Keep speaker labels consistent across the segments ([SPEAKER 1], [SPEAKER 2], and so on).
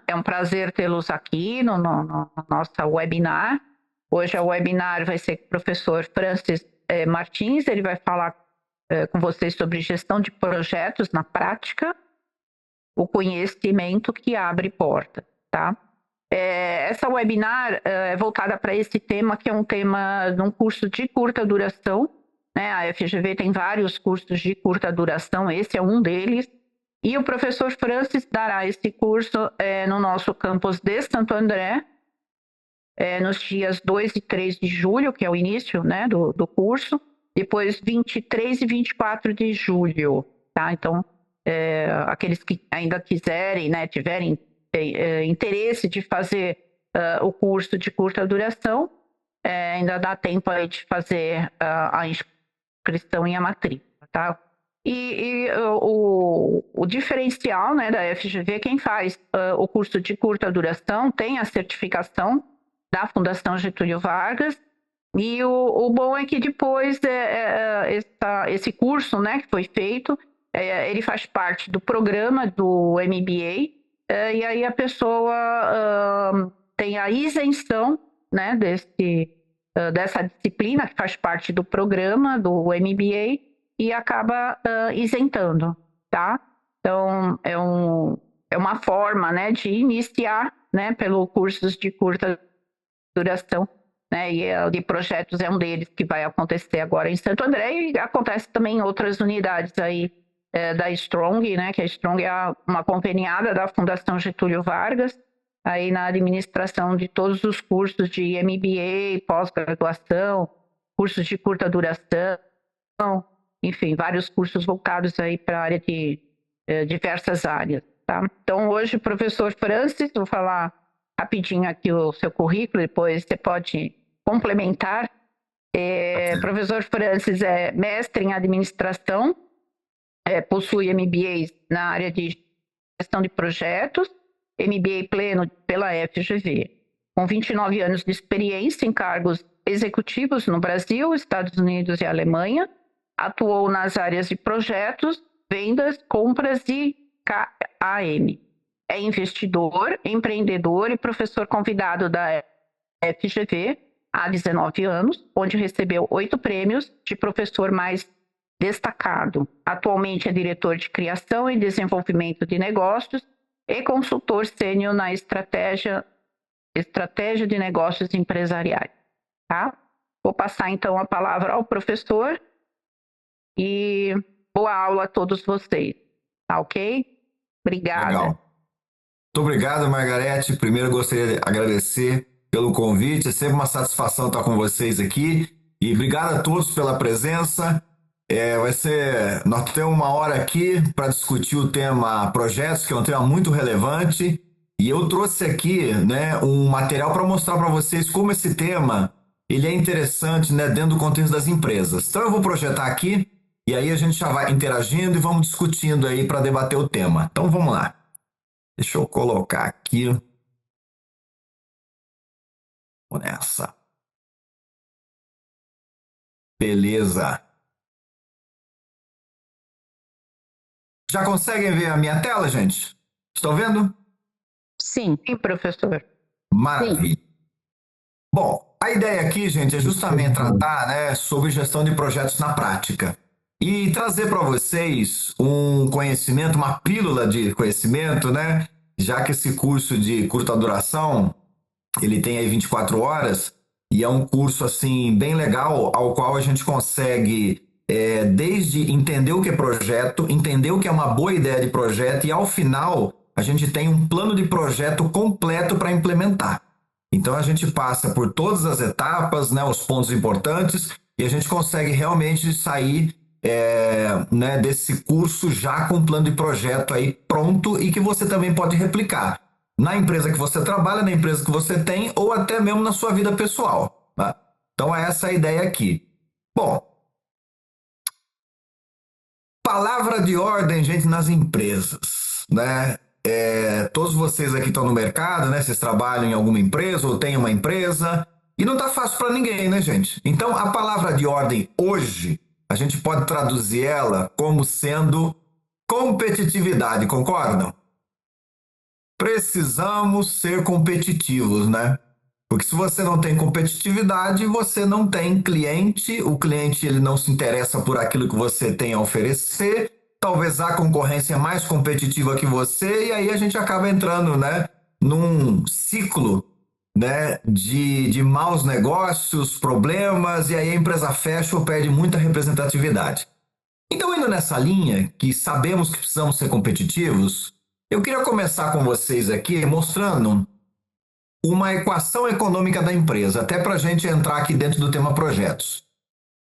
[SPEAKER 1] É um prazer tê-los aqui no nosso webinar. Hoje o webinar vai ser com o professor Francis Martins, ele vai falar com vocês sobre gestão de projetos na prática, o conhecimento que abre porta, tá? Essa webinar é voltada para esse tema, que é um tema de um curso de curta duração, né? A FGV tem vários cursos de curta duração, esse é um deles, e o professor Francis dará esse curso no nosso campus de Santo André, nos dias 2 e 3 de julho, que é o início, né, do curso, depois 23 e 24 de julho, tá? Então, aqueles que ainda quiserem, né, tiverem interesse de fazer o curso de curta duração, ainda dá tempo aí de fazer a inscrição e a matrícula, tá? E o diferencial, né, da FGV, quem faz o curso de curta duração tem a certificação da Fundação Getúlio Vargas, e o bom é que depois esse curso, né, que foi feito, ele faz parte do programa do MBA, e aí a pessoa tem a isenção, né, dessa disciplina que faz parte do programa do MBA e acaba isentando, tá? Então, é uma forma, né, de iniciar, né, pelo cursos de curta duração, né, e de projetos é um deles que vai acontecer agora em Santo André, e acontece também em outras unidades aí da Strong, né, que a Strong é uma conveniada da Fundação Getúlio Vargas, aí na administração de todos os cursos de MBA, pós-graduação, cursos de curta duração, enfim, vários cursos voltados aí para a área de diversas áreas, tá? Então, hoje, o professor Francis, vou falar rapidinho aqui o seu currículo, depois você pode complementar. Professor Francis é mestre em administração, possui MBA na área de gestão de projetos, MBA pleno pela FGV, com 29 anos de experiência em cargos executivos no Brasil, Estados Unidos e Alemanha, atuou nas áreas de projetos, vendas, compras e KAM. É investidor, empreendedor e professor convidado da FGV há 19 anos, onde recebeu 8 prêmios de professor mais destacado. Atualmente é diretor de criação e desenvolvimento de negócios e consultor sênior na estratégia de negócios empresariais. Tá? Vou passar então a palavra ao professor e boa aula a todos vocês. Tá ok? Obrigada.
[SPEAKER 2] Legal. Muito obrigado, Margarete. Primeiro, gostaria de agradecer pelo convite. É sempre uma satisfação estar com vocês aqui. E obrigado a todos pela presença. Nós temos uma hora aqui para discutir o tema projetos, que é um tema muito relevante. E eu trouxe aqui, né, um material para mostrar para vocês como esse tema ele é interessante, né, dentro do contexto das empresas. Então eu vou projetar aqui e aí a gente já vai interagindo e vamos discutindo aí para debater o tema. Então vamos lá. Deixa eu colocar aqui. Vou nessa. Beleza. Já conseguem ver a minha tela, gente? Estão vendo?
[SPEAKER 1] Sim, professor.
[SPEAKER 2] Maravilha. Sim. Bom, a ideia aqui, gente, é justamente tratar, né, sobre gestão de projetos na prática. E trazer para vocês um conhecimento, uma pílula de conhecimento, né? Já que esse curso de curta duração, ele tem aí 24 horas, e é um curso, assim, bem legal, ao qual a gente consegue, desde entender o que é projeto, entender o que é uma boa ideia de projeto, e ao final, a gente tem um plano de projeto completo para implementar. Então, a gente passa por todas as etapas, né, os pontos importantes, e a gente consegue realmente sair né, desse curso já com um plano de projeto aí pronto e que você também pode replicar na empresa que você trabalha, na empresa que você tem ou até mesmo na sua vida pessoal. Tá? Então, essa é a ideia aqui. Bom, palavra de ordem, gente, nas empresas, né? Todos vocês aqui estão no mercado, né? Vocês trabalham em alguma empresa ou têm uma empresa e não tá fácil para ninguém, né, gente? Então, a palavra de ordem hoje, a gente pode traduzir ela como sendo competitividade, concordam? Precisamos ser competitivos, né? Porque se você não tem competitividade, você não tem cliente, o cliente ele não se interessa por aquilo que você tem a oferecer, talvez a concorrência é mais competitiva que você, e aí a gente acaba entrando, né, num ciclo, né, de maus negócios, problemas, e aí a empresa fecha ou perde muita representatividade. Então, indo nessa linha, que sabemos que precisamos ser competitivos, eu queria começar com vocês aqui mostrando uma equação econômica da empresa, até para a gente entrar aqui dentro do tema projetos.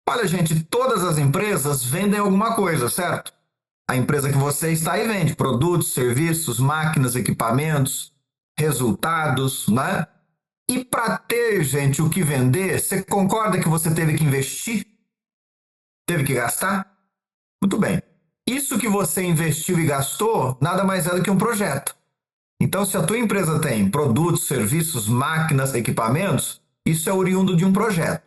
[SPEAKER 2] Olha, gente, todas as empresas vendem alguma coisa, certo? A empresa que você está aí vende produtos, serviços, máquinas, equipamentos, resultados, né? E para ter, gente, o que vender, você concorda que você teve que investir? Teve que gastar? Muito bem. Isso que você investiu e gastou, nada mais é do que um projeto. Então, se a tua empresa tem produtos, serviços, máquinas, equipamentos, isso é oriundo de um projeto.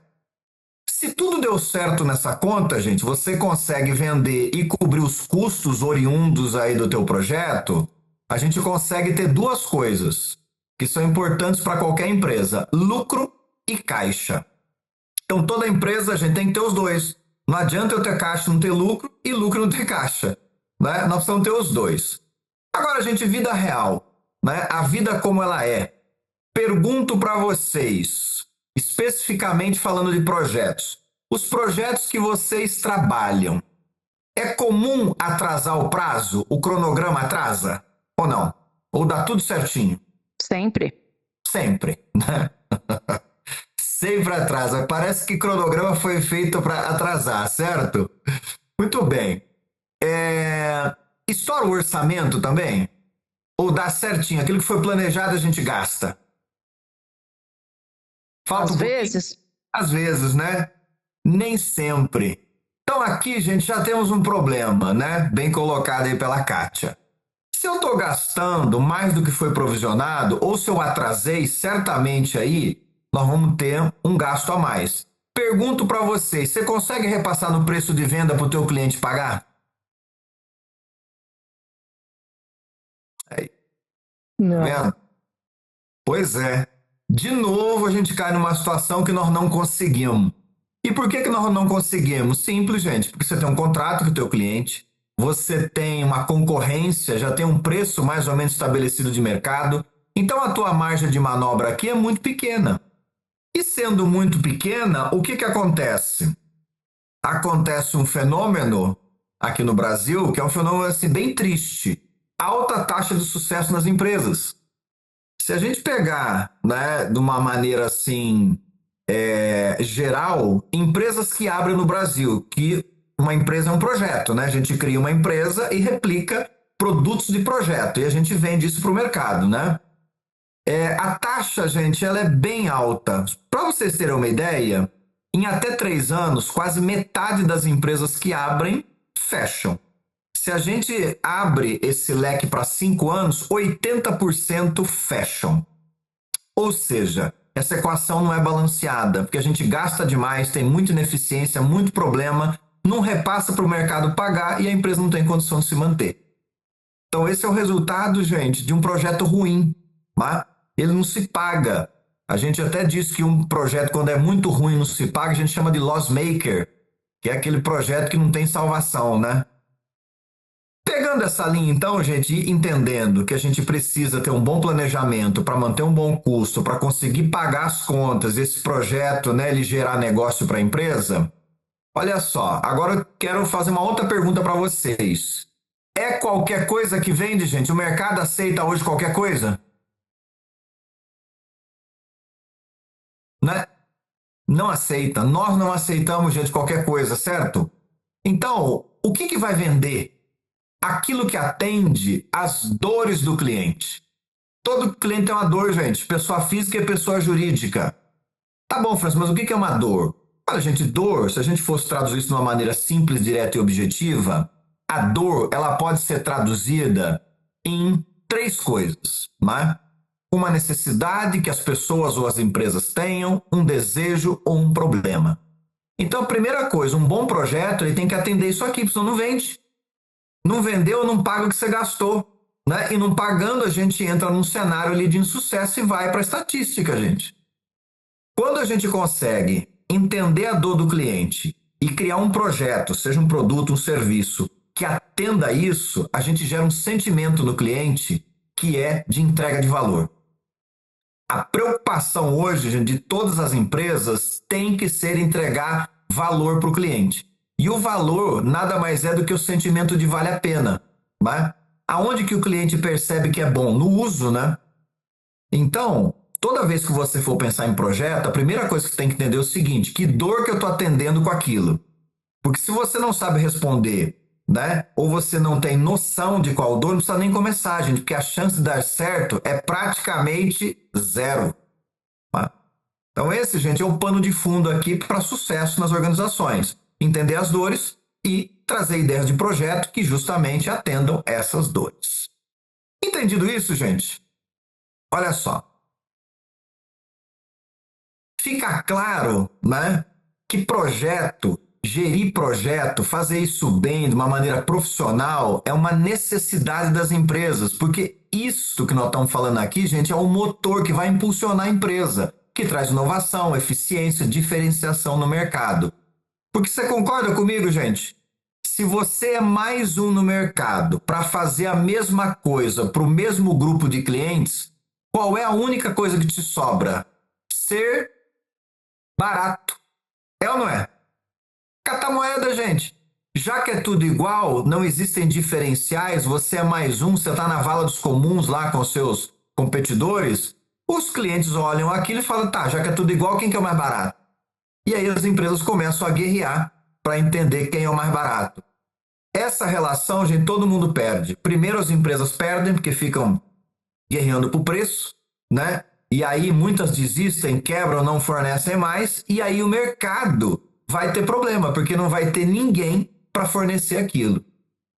[SPEAKER 2] Se tudo deu certo nessa conta, gente, você consegue vender e cobrir os custos oriundos aí do teu projeto, a gente consegue ter duas coisas que são importantes para qualquer empresa: lucro e caixa. Então, toda empresa, a gente tem que ter os dois. Não adianta eu ter caixa e não ter lucro, e lucro e não ter caixa, né? Nós precisamos ter os dois. Agora, gente, vida real, né? A vida como ela é. Pergunto para vocês, especificamente falando de projetos. Os projetos que vocês trabalham, é comum atrasar o prazo? O cronograma atrasa? Ou não? Ou dá tudo certinho?
[SPEAKER 1] Sempre.
[SPEAKER 2] Sempre, né? Sempre atrasa. Parece que cronograma foi feito para atrasar, certo? Muito bem. Estoura o orçamento também? Ou dá certinho? Aquilo que foi planejado a gente gasta? Falta
[SPEAKER 1] Às
[SPEAKER 2] um pouquinho?
[SPEAKER 1] vezes,
[SPEAKER 2] Às vezes, né? Nem sempre. Então aqui, gente, já temos um problema, né? Bem colocado aí pela Kátia. Se eu estou gastando mais do que foi provisionado, ou se eu atrasei, certamente aí nós vamos ter um gasto a mais. Pergunto para vocês, você consegue repassar no preço de venda para o teu cliente pagar? Aí, tá
[SPEAKER 1] não.
[SPEAKER 2] vendo? Pois é. De novo a gente cai numa situação que nós não conseguimos. E por que nós não conseguimos? Simples, gente, porque você tem um contrato com o teu cliente, você tem uma concorrência, já tem um preço mais ou menos estabelecido de mercado, então a tua margem de manobra aqui é muito pequena. E sendo muito pequena, o que acontece? Acontece um fenômeno aqui no Brasil, que é um fenômeno assim, bem triste. Alta taxa de sucesso nas empresas. Se a gente pegar, né, de uma maneira assim, geral, empresas que abrem no Brasil, que uma empresa é um projeto, né? A gente cria uma empresa e replica produtos de projeto e a gente vende isso para o mercado, né? A taxa, gente, ela é bem alta. Para vocês terem uma ideia, em até 3 anos, quase metade das empresas que abrem fecham. Se a gente abre esse leque para 5 anos, 80% fecham. Ou seja, essa equação não é balanceada, porque a gente gasta demais, tem muita ineficiência, muito problema, não repassa para o mercado pagar e a empresa não tem condição de se manter. Então esse é o resultado, gente, de um projeto ruim, tá? Ele não se paga. A gente até diz que um projeto, quando é muito ruim, não se paga, a gente chama de loss maker, que é aquele projeto que não tem salvação, né? Pegando essa linha, então, gente, e entendendo que a gente precisa ter um bom planejamento para manter um bom custo, para conseguir pagar as contas, esse projeto, né, ele gerar negócio para a empresa. Olha só, agora eu quero fazer uma outra pergunta para vocês. É qualquer coisa que vende, gente? O mercado aceita hoje qualquer coisa? Né? Não aceita. Nós não aceitamos, gente, qualquer coisa, certo? Então, o que vai vender? Aquilo que atende às dores do cliente. Todo cliente tem uma dor, gente. Pessoa física e pessoa jurídica. Tá bom, Francis, mas o que é uma dor? Olha, gente, dor, se a gente fosse traduzir isso de uma maneira simples, direta e objetiva, a dor, ela pode ser traduzida em 3 coisas, né? Uma necessidade que as pessoas ou as empresas tenham, um desejo ou um problema. Então, a primeira coisa, um bom projeto, ele tem que atender isso aqui, porque senão não vende. Não vendeu, não paga o que você gastou. né? E não pagando, a gente entra num cenário ali de insucesso e vai para a estatística, gente. Quando a gente consegue entender a dor do cliente e criar um projeto, seja um produto, um serviço, que atenda a isso, a gente gera um sentimento no cliente que é de entrega de valor. A preocupação hoje, gente, de todas as empresas tem que ser entregar valor para o cliente. E o valor nada mais é do que o sentimento de vale a pena, né? Aonde que o cliente percebe que é bom? No uso, né? Então, toda vez que você for pensar em projeto, a primeira coisa que você tem que entender é o seguinte: que dor que eu estou atendendo com aquilo? Porque se você não sabe responder, né? Ou você não tem noção de qual dor, não precisa nem começar, gente, porque a chance de dar certo é praticamente zero. Tá? Então, esse, gente, é o pano de fundo aqui para sucesso nas organizações. Entender as dores e trazer ideias de projeto que justamente atendam essas dores. Entendido isso, gente? Olha só. Fica claro, né, que projeto, gerir projeto, fazer isso bem, de uma maneira profissional, é uma necessidade das empresas, porque isso que nós estamos falando aqui, gente, é o motor que vai impulsionar a empresa, que traz inovação, eficiência, diferenciação no mercado. Porque você concorda comigo, gente? Se você é mais um no mercado para fazer a mesma coisa para o mesmo grupo de clientes, qual é a única coisa que te sobra? Ser barato. É ou não é? Catar moeda, gente. Já que é tudo igual, não existem diferenciais, você é mais um, você está na vala dos comuns lá com seus competidores, os clientes olham aquilo e falam, tá, já que é tudo igual, quem que é o mais barato? E aí as empresas começam a guerrear para entender quem é o mais barato. Essa relação, gente, todo mundo perde. Primeiro as empresas perdem porque ficam guerreando por preço, né? E aí muitas desistem, quebram, não fornecem mais, e aí o mercado vai ter problema, porque não vai ter ninguém para fornecer aquilo.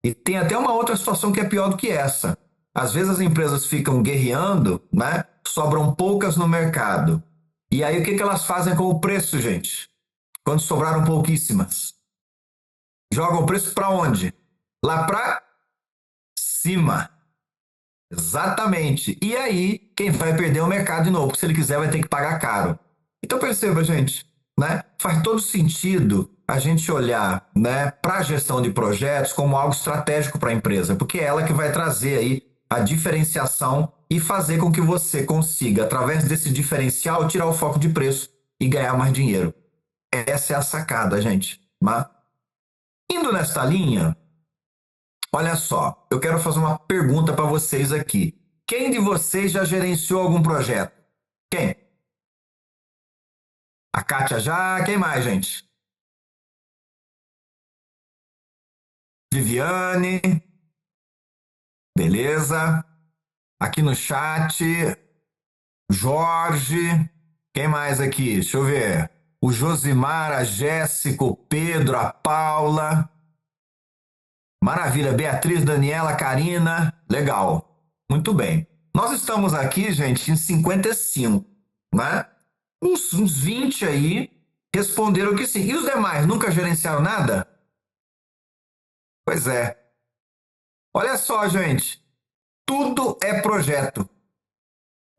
[SPEAKER 2] E tem até uma outra situação que é pior do que essa. Às vezes as empresas ficam guerreando, né? Sobram poucas no mercado. E aí o que elas fazem com o preço, gente? Quando sobraram pouquíssimas? Jogam o preço para onde? Lá para cima. Exatamente. E aí, quem vai perder é o mercado de novo, porque se ele quiser vai ter que pagar caro. Então perceba, gente, né? Faz todo sentido a gente olhar, né, para a gestão de projetos como algo estratégico para a empresa, porque é ela que vai trazer aí a diferenciação e fazer com que você consiga, através desse diferencial, tirar o foco de preço e ganhar mais dinheiro. Essa é a sacada, gente. Né? Indo nesta linha, olha só, eu quero fazer uma pergunta para vocês aqui. Quem de vocês já gerenciou algum projeto? Quem? A Kátia já? Quem mais, gente? Viviane? Beleza. Aqui no chat, Jorge. Quem mais aqui? Deixa eu ver. O Josimar, a Jéssica, o Pedro, a Paula. Maravilha. Beatriz, Daniela, Karina. Legal. Muito bem. Nós estamos aqui, gente, em 55, né? Uns 20 aí responderam que sim. E os demais nunca gerenciaram nada? Pois é. Olha só, gente. Tudo é projeto.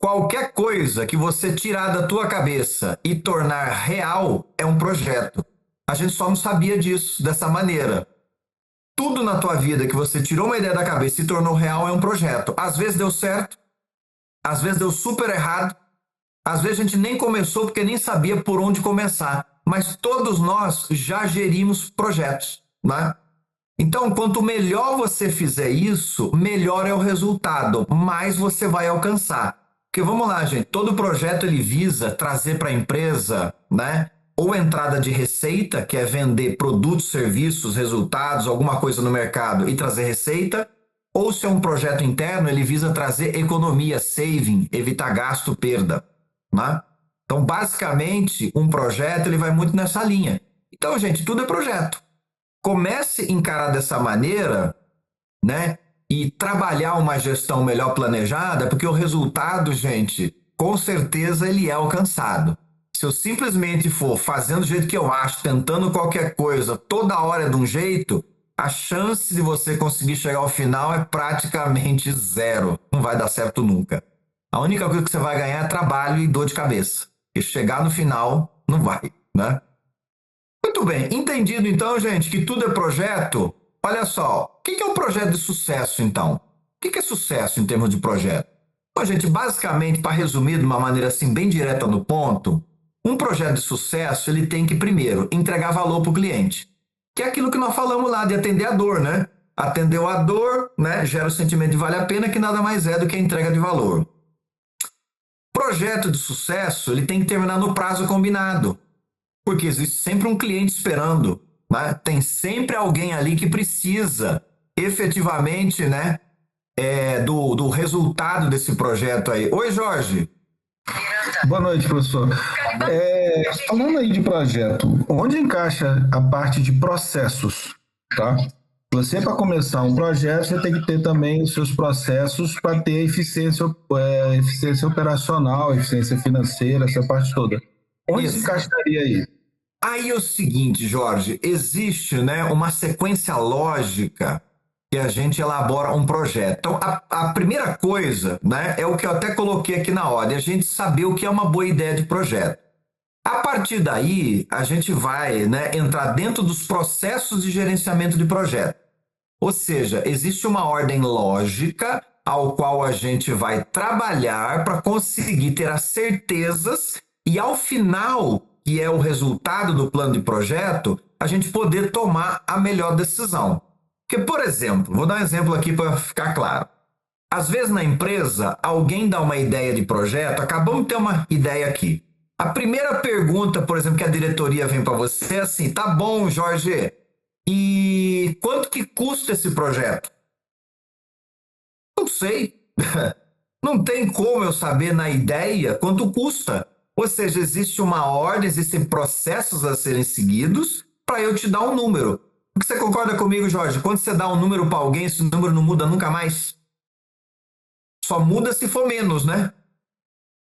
[SPEAKER 2] Qualquer coisa que você tirar da tua cabeça e tornar real é um projeto. A gente só não sabia disso, dessa maneira. Tudo na tua vida que você tirou uma ideia da cabeça e tornou real é um projeto. Às vezes deu certo, às vezes deu super errado, às vezes a gente nem começou porque nem sabia por onde começar. Mas todos nós já gerimos projetos, né? Então, quanto melhor você fizer isso, melhor é o resultado, mais você vai alcançar. Porque vamos lá, gente, todo projeto ele visa trazer para a empresa, né, ou entrada de receita, que é vender produtos, serviços, resultados, alguma coisa no mercado e trazer receita, ou se é um projeto interno, ele visa trazer economia, saving, evitar gasto, perda, né? Então, basicamente, um projeto ele vai muito nessa linha. Então, gente, tudo é projeto. Comece a encarar dessa maneira, né? E trabalhar uma gestão melhor planejada, porque o resultado, gente, com certeza ele é alcançado. Se eu simplesmente for fazendo do jeito que eu acho, tentando qualquer coisa, toda hora de um jeito, a chance de você conseguir chegar ao final é praticamente zero. Não vai dar certo nunca. A única coisa que você vai ganhar é trabalho e dor de cabeça. E chegar no final, não vai, né? Muito bem, entendido então, gente, que tudo é projeto? Olha só, o que é um projeto de sucesso, então? O que é sucesso em termos de projeto? Bom, gente, basicamente, para resumir de uma maneira assim bem direta no ponto, um projeto de sucesso ele tem que, primeiro, entregar valor para o cliente, que é aquilo que nós falamos lá de atender a dor, né? Atendeu a dor, né? Gera o sentimento de vale a pena, que nada mais é do que a entrega de valor. Projeto de sucesso ele tem que terminar no prazo combinado. Porque existe sempre um cliente esperando, né? Tem sempre alguém ali que precisa efetivamente, né, do resultado desse projeto aí. Oi, Jorge.
[SPEAKER 3] Boa noite, professor. Falando aí de projeto, onde encaixa a parte de processos, tá? Você, para começar um projeto, você tem que ter também os seus processos para ter eficiência operacional, eficiência financeira, essa parte toda. Onde se encaixaria aí?
[SPEAKER 2] Aí é o seguinte, Jorge, existe, né, uma sequência lógica que a gente elabora um projeto. Então, a primeira coisa, né, é o que eu até coloquei aqui na ordem, a gente saber o que é uma boa ideia de projeto. A partir daí, a gente vai, né, entrar dentro dos processos de gerenciamento de projeto. Ou seja, existe uma ordem lógica ao qual a gente vai trabalhar para conseguir ter as certezas e, ao final, que é o resultado do plano de projeto, a gente poder tomar a melhor decisão. Porque, por exemplo, vou dar um exemplo aqui para ficar claro. Às vezes na empresa, alguém dá uma ideia de projeto, acabamos de ter uma ideia aqui. A primeira pergunta, por exemplo, que a diretoria vem para você é assim, tá bom, Jorge, e quanto que custa esse projeto? Não sei. Não tem como eu saber na ideia quanto custa. Ou seja, existe uma ordem, existem processos a serem seguidos para eu te dar um número. Você concorda comigo, Jorge? Quando você dá um número para alguém, esse número não muda nunca mais. Só muda se for menos, né?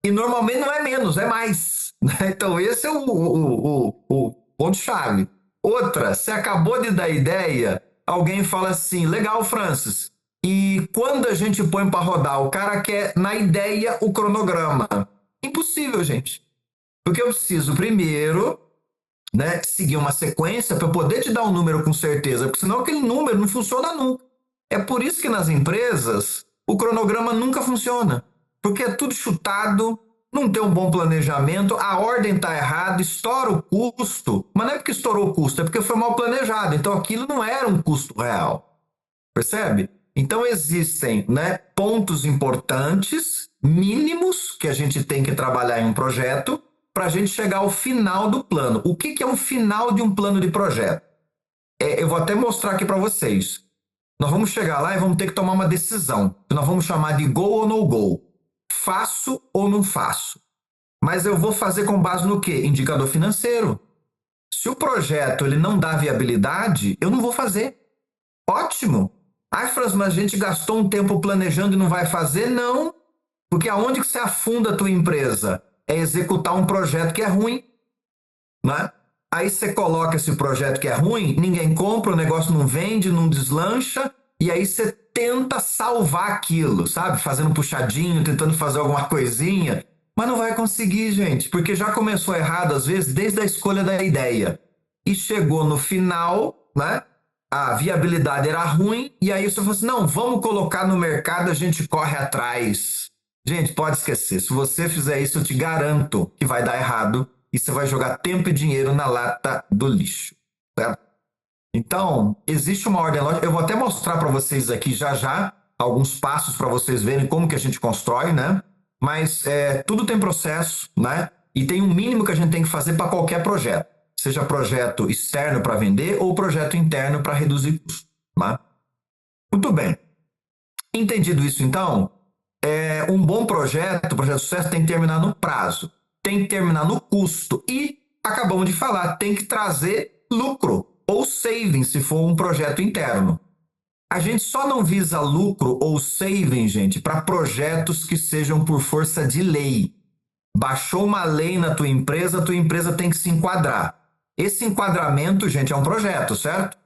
[SPEAKER 2] E normalmente não é menos, é mais. Então esse é o ponto-chave. Outra, você acabou de dar ideia, alguém fala assim, legal, Francis, e quando a gente põe para rodar, o cara quer, na ideia, o cronograma. Impossível, gente. Porque eu preciso primeiro, né, seguir uma sequência para poder te dar um número com certeza, porque senão aquele número não funciona nunca. É por isso que nas empresas o cronograma nunca funciona, porque é tudo chutado, não tem um bom planejamento, a ordem está errada, estoura o custo, mas não é porque estourou o custo, é porque foi mal planejado, então aquilo não era um custo real, percebe? Então existem, né, pontos importantes, mínimos, que a gente tem que trabalhar em um projeto, para a gente chegar ao final do plano. O que é o final de um plano de projeto? Eu vou até mostrar aqui para vocês. Nós vamos chegar lá e vamos ter que tomar uma decisão, que nós vamos chamar de go ou no go. Faço ou não faço? Mas eu vou fazer com base no quê? Indicador financeiro. Se o projeto ele não dá viabilidade, eu não vou fazer. Ótimo. Ai, Franz, mas a gente gastou um tempo planejando e não vai fazer? Não. Porque aonde que você afunda a tua empresa? É executar um projeto que é ruim, né? Aí você coloca esse projeto que é ruim, ninguém compra, o negócio não vende, não deslancha, e aí você tenta salvar aquilo, sabe? Fazendo puxadinho, tentando fazer alguma coisinha, mas não vai conseguir, gente, porque já começou errado, às vezes, desde a escolha da ideia. E chegou no final, né? A viabilidade era ruim, e aí você falou assim, não, vamos colocar no mercado, a gente corre atrás. Gente, pode esquecer, se você fizer isso, eu te garanto que vai dar errado, e você vai jogar tempo e dinheiro na lata do lixo, certo? Então, existe uma ordem lógica. Eu vou até mostrar para vocês aqui já já alguns passos para vocês verem como que a gente constrói, né? Mas tudo tem processo, né? E tem um mínimo que a gente tem que fazer para qualquer projeto. Seja projeto externo para vender ou projeto interno para reduzir custo, né? Muito bem. Entendido isso, então, um bom projeto de sucesso tem que terminar no prazo, tem que terminar no custo e, acabamos de falar, tem que trazer lucro ou saving, se for um projeto interno. A gente só não visa lucro ou saving, gente, para projetos que sejam por força de lei. Baixou uma lei na tua empresa tem que se enquadrar. Esse enquadramento, gente, é um projeto, certo?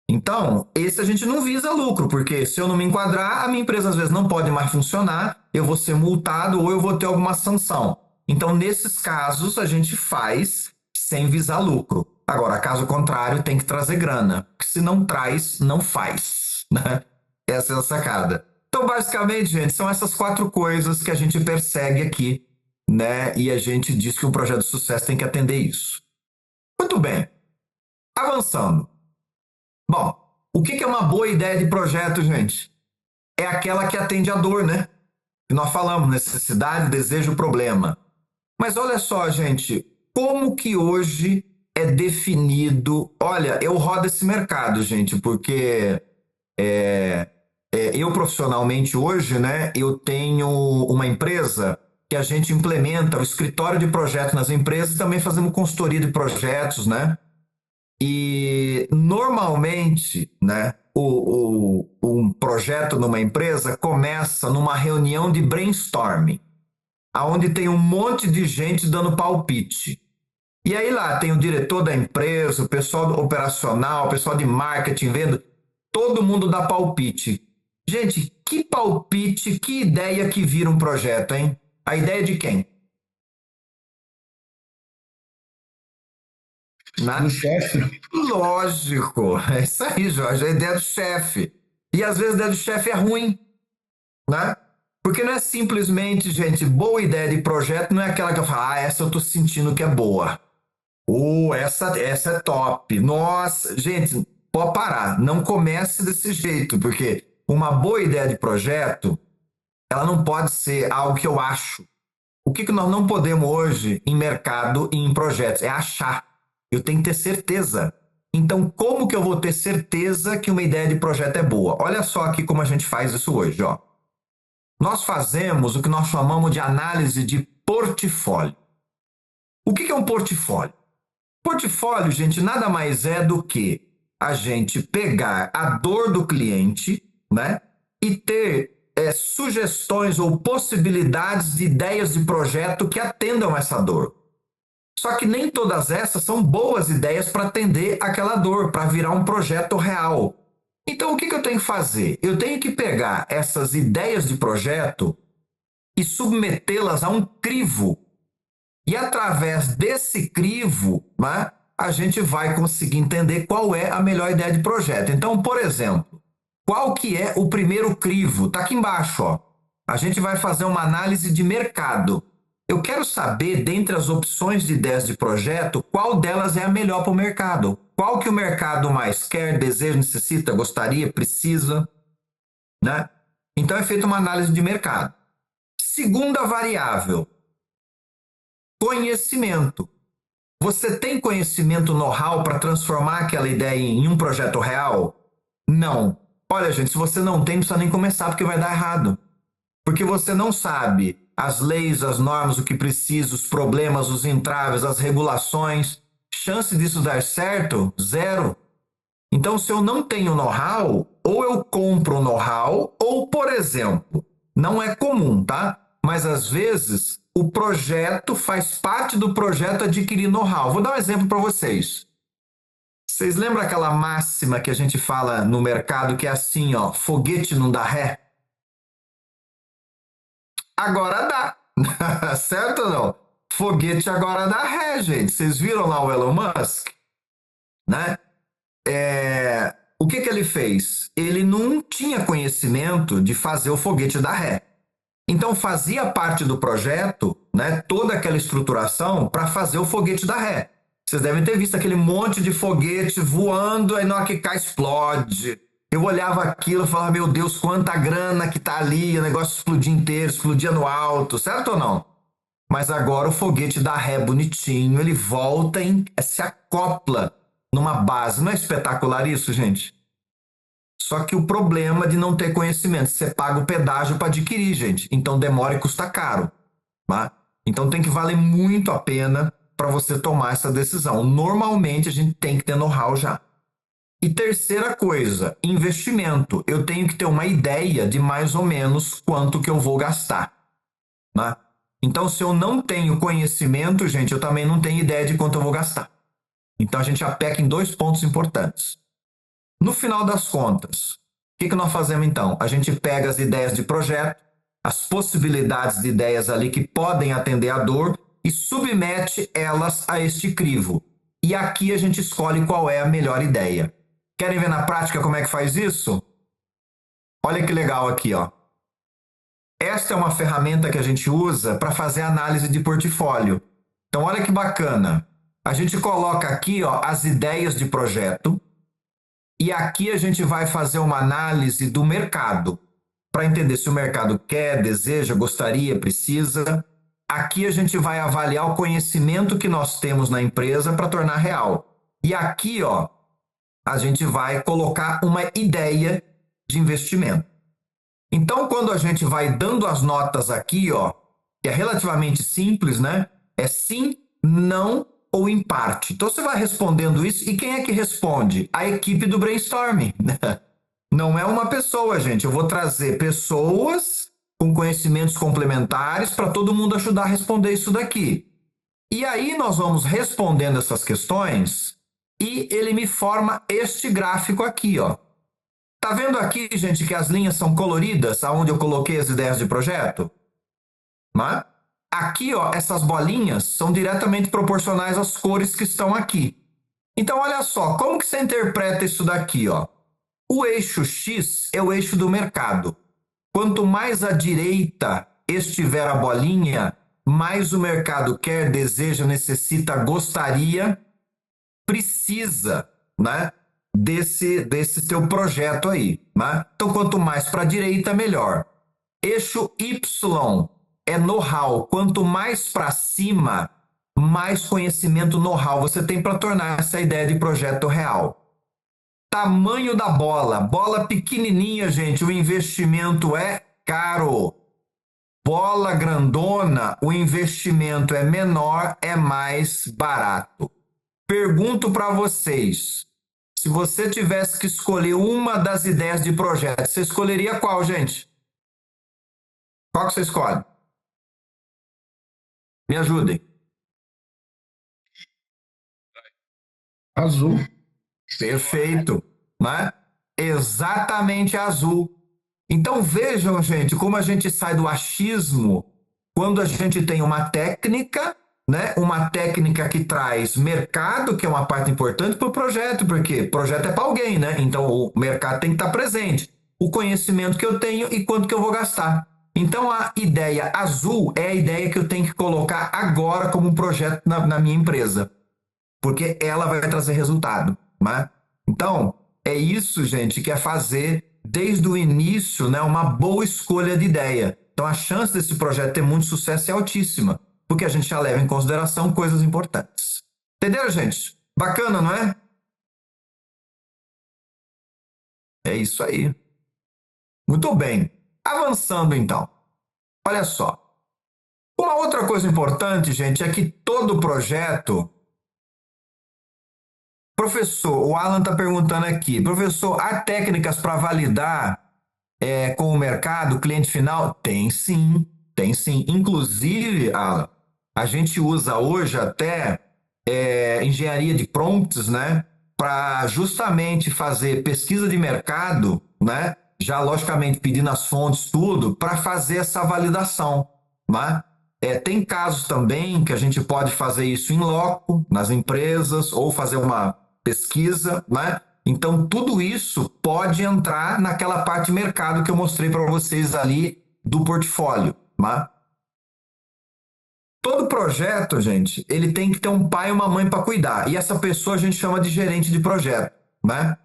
[SPEAKER 2] Então, esse a gente não visa lucro, porque se eu não me enquadrar, a minha empresa às vezes não pode mais funcionar, eu vou ser multado ou eu vou ter alguma sanção. Então, nesses casos, a gente faz sem visar lucro. Agora, caso contrário, tem que trazer grana, porque se não traz, não faz, né? Essa é a sacada. Então, basicamente, gente, são essas 4 coisas que a gente persegue aqui, né? E a gente diz que um projeto de sucesso tem que atender isso. Muito bem. Avançando. Bom, o que é uma boa ideia de projeto, gente? É aquela que atende a dor, né? Que nós falamos, necessidade, desejo, problema. Mas olha só, gente, como que hoje é definido... Olha, eu rodo esse mercado, gente, porque eu profissionalmente hoje, né, eu tenho uma empresa que a gente implementa o escritório de projetos nas empresas e também fazemos consultoria de projetos, né? E normalmente, né, um projeto numa empresa começa numa reunião de brainstorming, onde tem um monte de gente dando palpite. E aí lá tem o diretor da empresa, o pessoal operacional, o pessoal de marketing, venda, todo mundo dá palpite. Gente, que palpite, que ideia que vira um projeto, hein? A ideia de quem?
[SPEAKER 3] Do chefe.
[SPEAKER 2] Lógico, é isso aí, Jorge, é a ideia do chefe. E às vezes a ideia do chefe é ruim, né? Porque não é simplesmente, gente, boa ideia de projeto, não é aquela que eu falo, essa eu tô sentindo que é boa. Essa é top. Nossa, gente, pode parar, não comece desse jeito, porque uma boa ideia de projeto, ela não pode ser algo que eu acho. O que nós não podemos hoje em mercado e em projetos? É achar. Eu tenho que ter certeza. Então, como que eu vou ter certeza que uma ideia de projeto é boa? Olha só aqui como a gente faz isso hoje, ó. Nós fazemos o que nós chamamos de análise de portfólio. O que é um portfólio? Portfólio, gente, nada mais é do que a gente pegar a dor do cliente, né, e ter sugestões ou possibilidades de ideias de projeto que atendam essa dor. Só que nem todas essas são boas ideias para atender aquela dor, para virar um projeto real. Então, o que eu tenho que fazer? Eu tenho que pegar essas ideias de projeto e submetê-las a um crivo. E através desse crivo, né, a gente vai conseguir entender qual é a melhor ideia de projeto. Então, por exemplo, qual que é o primeiro crivo? Está aqui embaixo, ó. A gente vai fazer uma análise de mercado. Eu quero saber, dentre as opções de ideias de projeto, qual delas é a melhor para o mercado. Qual que o mercado mais quer, deseja, necessita, gostaria, precisa, né? Então é feita uma análise de mercado. Segunda variável, conhecimento. Você tem conhecimento, know-how para transformar aquela ideia em um projeto real? Não. Olha, gente, se você não tem, não precisa nem começar, porque vai dar errado. Porque você não sabe as leis, as normas, o que precisa, os problemas, os entraves, as regulações. Chance disso dar certo? Zero. Então, se eu não tenho know-how, ou eu compro o know-how, ou, por exemplo, não é comum, tá? Mas às vezes o projeto faz parte do projeto adquirir know-how. Vou dar um exemplo para vocês. Vocês lembram aquela máxima que a gente fala no mercado que é assim, ó, foguete não dá ré? Agora dá. Certo ou não? Foguete agora dá ré, gente. Vocês viram lá o Elon Musk? Né? O que ele fez? Ele não tinha conhecimento de fazer o foguete dar ré. Então fazia parte do projeto, né, toda aquela estruturação para fazer o foguete dar ré. Vocês devem ter visto aquele monte de foguete voando, aí na hora que cai explode. Eu olhava aquilo e falava, meu Deus, quanta grana que tá ali, o negócio explodia inteiro, explodia no alto, certo ou não? Mas agora o foguete dá ré bonitinho, ele volta e se acopla numa base. Não é espetacular isso, gente? Só que o problema de não ter conhecimento, você paga o pedágio para adquirir, gente. Então demora e custa caro. Tá? Então tem que valer muito a pena para você tomar essa decisão. Normalmente a gente tem que ter know-how já. E terceira coisa, investimento. Eu tenho que ter uma ideia de mais ou menos quanto que eu vou gastar. Tá? Então se eu não tenho conhecimento, gente, eu também não tenho ideia de quanto eu vou gastar. Então a gente já peca em 2 pontos importantes. No final das contas, o que nós fazemos então? A gente pega as ideias de projeto, as possibilidades de ideias ali que podem atender a dor e submete elas a este crivo. E aqui a gente escolhe qual é a melhor ideia. Querem ver na prática como é que faz isso? Olha que legal aqui, ó. Esta é uma ferramenta que a gente usa para fazer análise de portfólio. Então, olha que bacana. A gente coloca aqui, ó, as ideias de projeto e aqui a gente vai fazer uma análise do mercado para entender se o mercado quer, deseja, gostaria, precisa. Aqui a gente vai avaliar o conhecimento que nós temos na empresa para tornar real. E aqui, ó, a gente vai colocar uma ideia de investimento. Então, quando a gente vai dando as notas aqui, ó, que é relativamente simples, né? É sim, não ou em parte. Então, você vai respondendo isso e quem é que responde? A equipe do brainstorming. Não é uma pessoa, gente. Eu vou trazer pessoas com conhecimentos complementares para todo mundo ajudar a responder isso daqui. E aí nós vamos respondendo essas questões e ele me forma este gráfico aqui, ó. Tá vendo aqui, gente, que as linhas são coloridas, aonde eu coloquei as ideias de projeto? Né? Aqui, ó, essas bolinhas são diretamente proporcionais às cores que estão aqui. Então, olha só, como que você interpreta isso daqui, ó? O eixo X é o eixo do mercado. Quanto mais à direita estiver a bolinha, mais o mercado quer, deseja, necessita, gostaria, precisa, né? Desse teu projeto aí, né? Então, quanto mais para a direita, melhor. Eixo Y é know-how. Quanto mais para cima, mais conhecimento, know-how você tem para tornar essa ideia de projeto real. Tamanho da bola. Bola pequenininha, gente, o investimento é caro. Bola grandona, o investimento é menor, é mais barato. Pergunto para vocês. Se você tivesse que escolher uma das ideias de projeto, você escolheria qual, gente? Qual que você escolhe? Me ajudem.
[SPEAKER 3] Azul.
[SPEAKER 2] Perfeito, né? Exatamente azul. Então vejam, gente, como a gente sai do achismo quando a gente tem uma técnica, né? Uma técnica que traz mercado, que é uma parte importante para o projeto, porque projeto é para alguém, né? Então o mercado tem que estar presente. O conhecimento que eu tenho e quanto que eu vou gastar. Então a ideia azul é a ideia que eu tenho que colocar agora como um projeto na minha empresa, porque ela vai trazer resultado, né? Então é isso, gente, que é fazer desde o início, né, uma boa escolha de ideia. Então a chance desse projeto ter muito sucesso é altíssima, porque a gente já leva em consideração coisas importantes. Entenderam, gente? Bacana, não é? É isso aí. Muito bem. Avançando, então. Olha só. Uma outra coisa importante, gente, é que todo projeto... Professor, o Alan está perguntando aqui. Professor, há técnicas para validar com o mercado, cliente final? Tem sim, tem sim. Inclusive, Alan, a gente usa hoje até engenharia de prompts, né? Para justamente fazer pesquisa de mercado, né? Já logicamente pedindo as fontes, tudo, para fazer essa validação, né? Tem casos também que a gente pode fazer isso em loco, nas empresas, ou fazer uma pesquisa, né? Então, tudo isso pode entrar naquela parte de mercado que eu mostrei para vocês ali do portfólio, né? Todo projeto, gente, ele tem que ter um pai e uma mãe para cuidar. E essa pessoa a gente chama de gerente de projeto, né?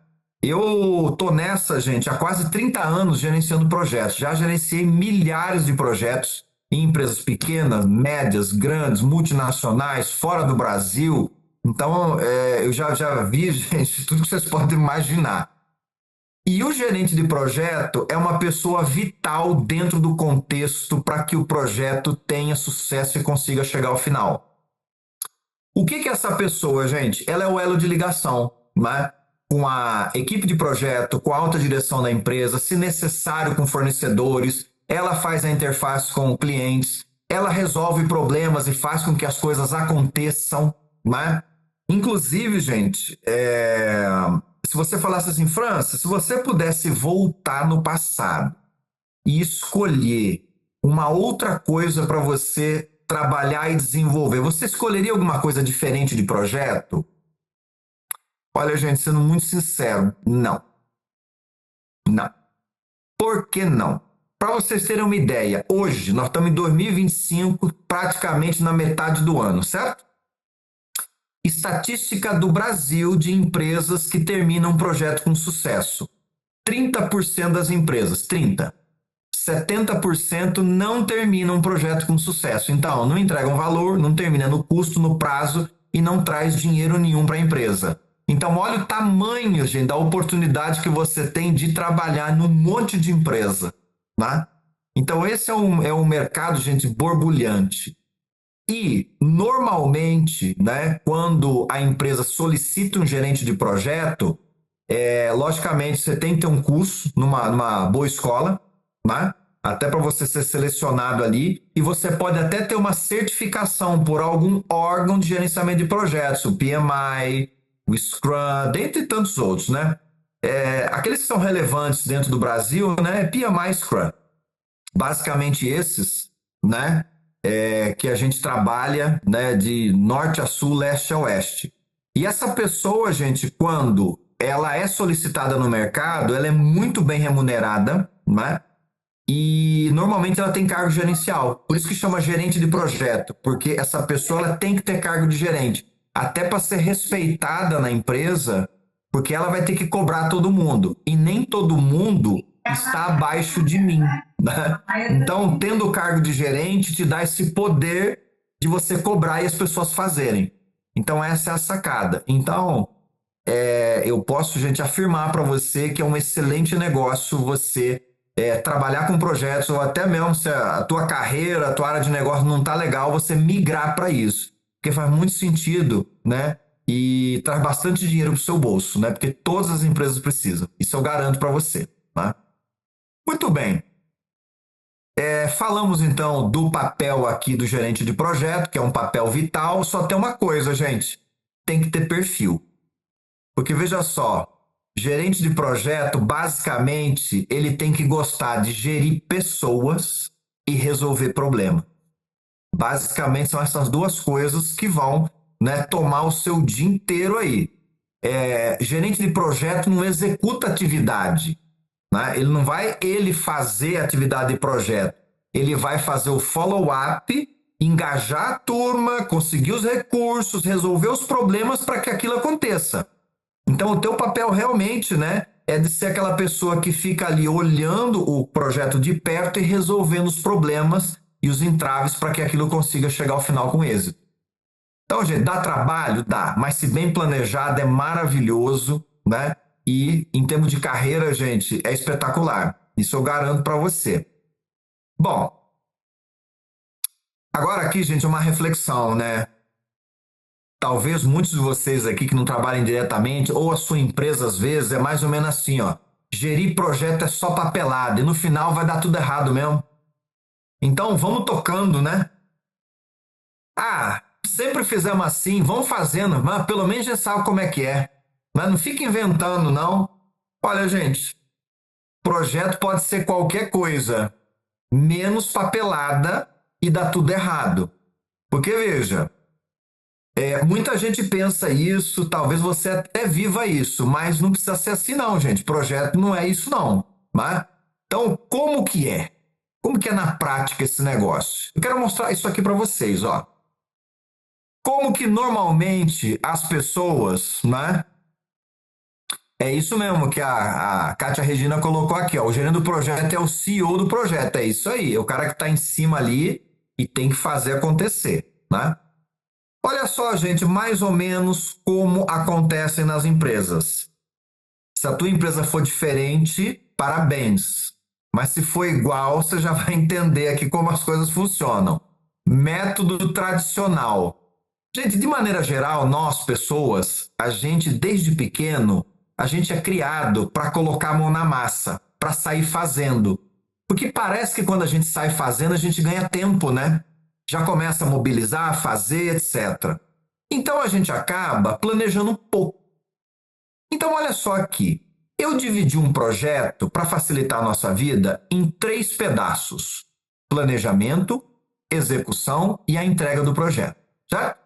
[SPEAKER 2] Eu tô nessa, gente, há quase 30 anos gerenciando projetos. Já gerenciei milhares de projetos em empresas pequenas, médias, grandes, multinacionais, fora do Brasil. Então, eu já vi, gente, tudo que vocês podem imaginar. E o gerente de projeto é uma pessoa vital dentro do contexto para que o projeto tenha sucesso e consiga chegar ao final. O que é essa pessoa, gente? Ela é o elo de ligação, né? Com a equipe de projeto, com a alta direção da empresa, se necessário com fornecedores, ela faz a interface com clientes, ela resolve problemas e faz com que as coisas aconteçam, né? Inclusive, gente, se você falasse assim, França, se você pudesse voltar no passado e escolher uma outra coisa para você trabalhar e desenvolver, você escolheria alguma coisa diferente de projeto? Olha, gente, sendo muito sincero, não. Não. Por que não? Para vocês terem uma ideia, hoje nós estamos em 2025, praticamente na metade do ano, certo? Estatística do Brasil de empresas que terminam um projeto com sucesso. 30% das empresas, 30%. 70% não terminam um projeto com sucesso. Então, não entregam valor, não termina no custo, no prazo e não traz dinheiro nenhum para a empresa. Então, olha o tamanho, gente, da oportunidade que você tem de trabalhar num monte de empresa, né? Então, esse é um mercado, gente, borbulhante. E, normalmente, né, quando a empresa solicita um gerente de projeto, logicamente, você tem que ter um curso numa boa escola, né? Até para você ser selecionado ali, e você pode até ter uma certificação por algum órgão de gerenciamento de projetos, o PMI, o Scrum, dentre tantos outros, né? Aqueles que são relevantes dentro do Brasil, né? PMI, Scrum. Basicamente esses, né? Que a gente trabalha, né? De norte a sul, leste a oeste. E essa pessoa, gente, quando ela é solicitada no mercado, ela é muito bem remunerada, né? E normalmente ela tem cargo gerencial. Por isso que chama gerente de projeto, porque essa pessoa ela tem que ter cargo de gerente, até para ser respeitada na empresa, porque ela vai ter que cobrar todo mundo. E nem todo mundo está abaixo de mim, né? Então, tendo o cargo de gerente, te dá esse poder de você cobrar e as pessoas fazerem. Então, essa é a sacada. Então, eu posso, gente, afirmar para você que é um excelente negócio você trabalhar com projetos, ou até mesmo se a tua carreira, a tua área de negócio não está legal, você migrar para isso. Porque faz muito sentido, né? E traz bastante dinheiro para o seu bolso, né? Porque todas as empresas precisam. Isso eu garanto para você, tá? Muito bem. Falamos então do papel aqui do gerente de projeto, que é um papel vital. Só tem uma coisa, gente. Tem que ter perfil. Porque veja só, gerente de projeto, basicamente, ele tem que gostar de gerir pessoas e resolver problema. Basicamente, são essas duas coisas que vão, né, tomar o seu dia inteiro aí. Gerente de projeto não executa atividade, né? Ele não vai fazer atividade de projeto. Ele vai fazer o follow-up, engajar a turma, conseguir os recursos, resolver os problemas para que aquilo aconteça. Então, o teu papel realmente, né, é de ser aquela pessoa que fica ali olhando o projeto de perto e resolvendo os problemas e os entraves para que aquilo consiga chegar ao final com êxito. Então, gente, dá trabalho? Dá, mas se bem planejado é maravilhoso, né? E em termos de carreira, gente, é espetacular. Isso eu garanto para você. Bom, agora aqui, gente, uma reflexão, né? Talvez muitos de vocês aqui que não trabalhem diretamente, ou a sua empresa às vezes, é mais ou menos assim, ó. Gerir projeto é só papelada e no final vai dar tudo errado mesmo. Então vamos tocando, né? Sempre fizemos assim, vamos fazendo, mas pelo menos já sabe como é que é. Mas não fica inventando, não. Olha, gente, projeto pode ser qualquer coisa, menos papelada e dá tudo errado. Porque, veja, muita gente pensa isso, talvez você até viva isso, mas não precisa ser assim não, gente. Projeto não é isso não, né? Então, como que é? Como que é na prática esse negócio? Eu quero mostrar isso aqui para vocês, ó. Como que normalmente as pessoas, né? É isso mesmo que a Kátia Regina colocou aqui, ó. O gerente do projeto é o CEO do projeto, é isso aí. É o cara que está em cima ali e tem que fazer acontecer, né? Olha só, gente, mais ou menos como acontece nas empresas. Se a tua empresa for diferente, parabéns. Mas se for igual, você já vai entender aqui como as coisas funcionam. Método tradicional. Gente, de maneira geral, nós, pessoas, a gente, desde pequeno, a gente é criado para colocar a mão na massa, para sair fazendo. Porque parece que quando a gente sai fazendo, a gente ganha tempo, né? Já começa a mobilizar, fazer, etc. Então a gente acaba planejando um pouco. Então, olha só aqui. Eu dividi um projeto para facilitar a nossa vida em 3 pedaços: planejamento, execução e a entrega do projeto, certo?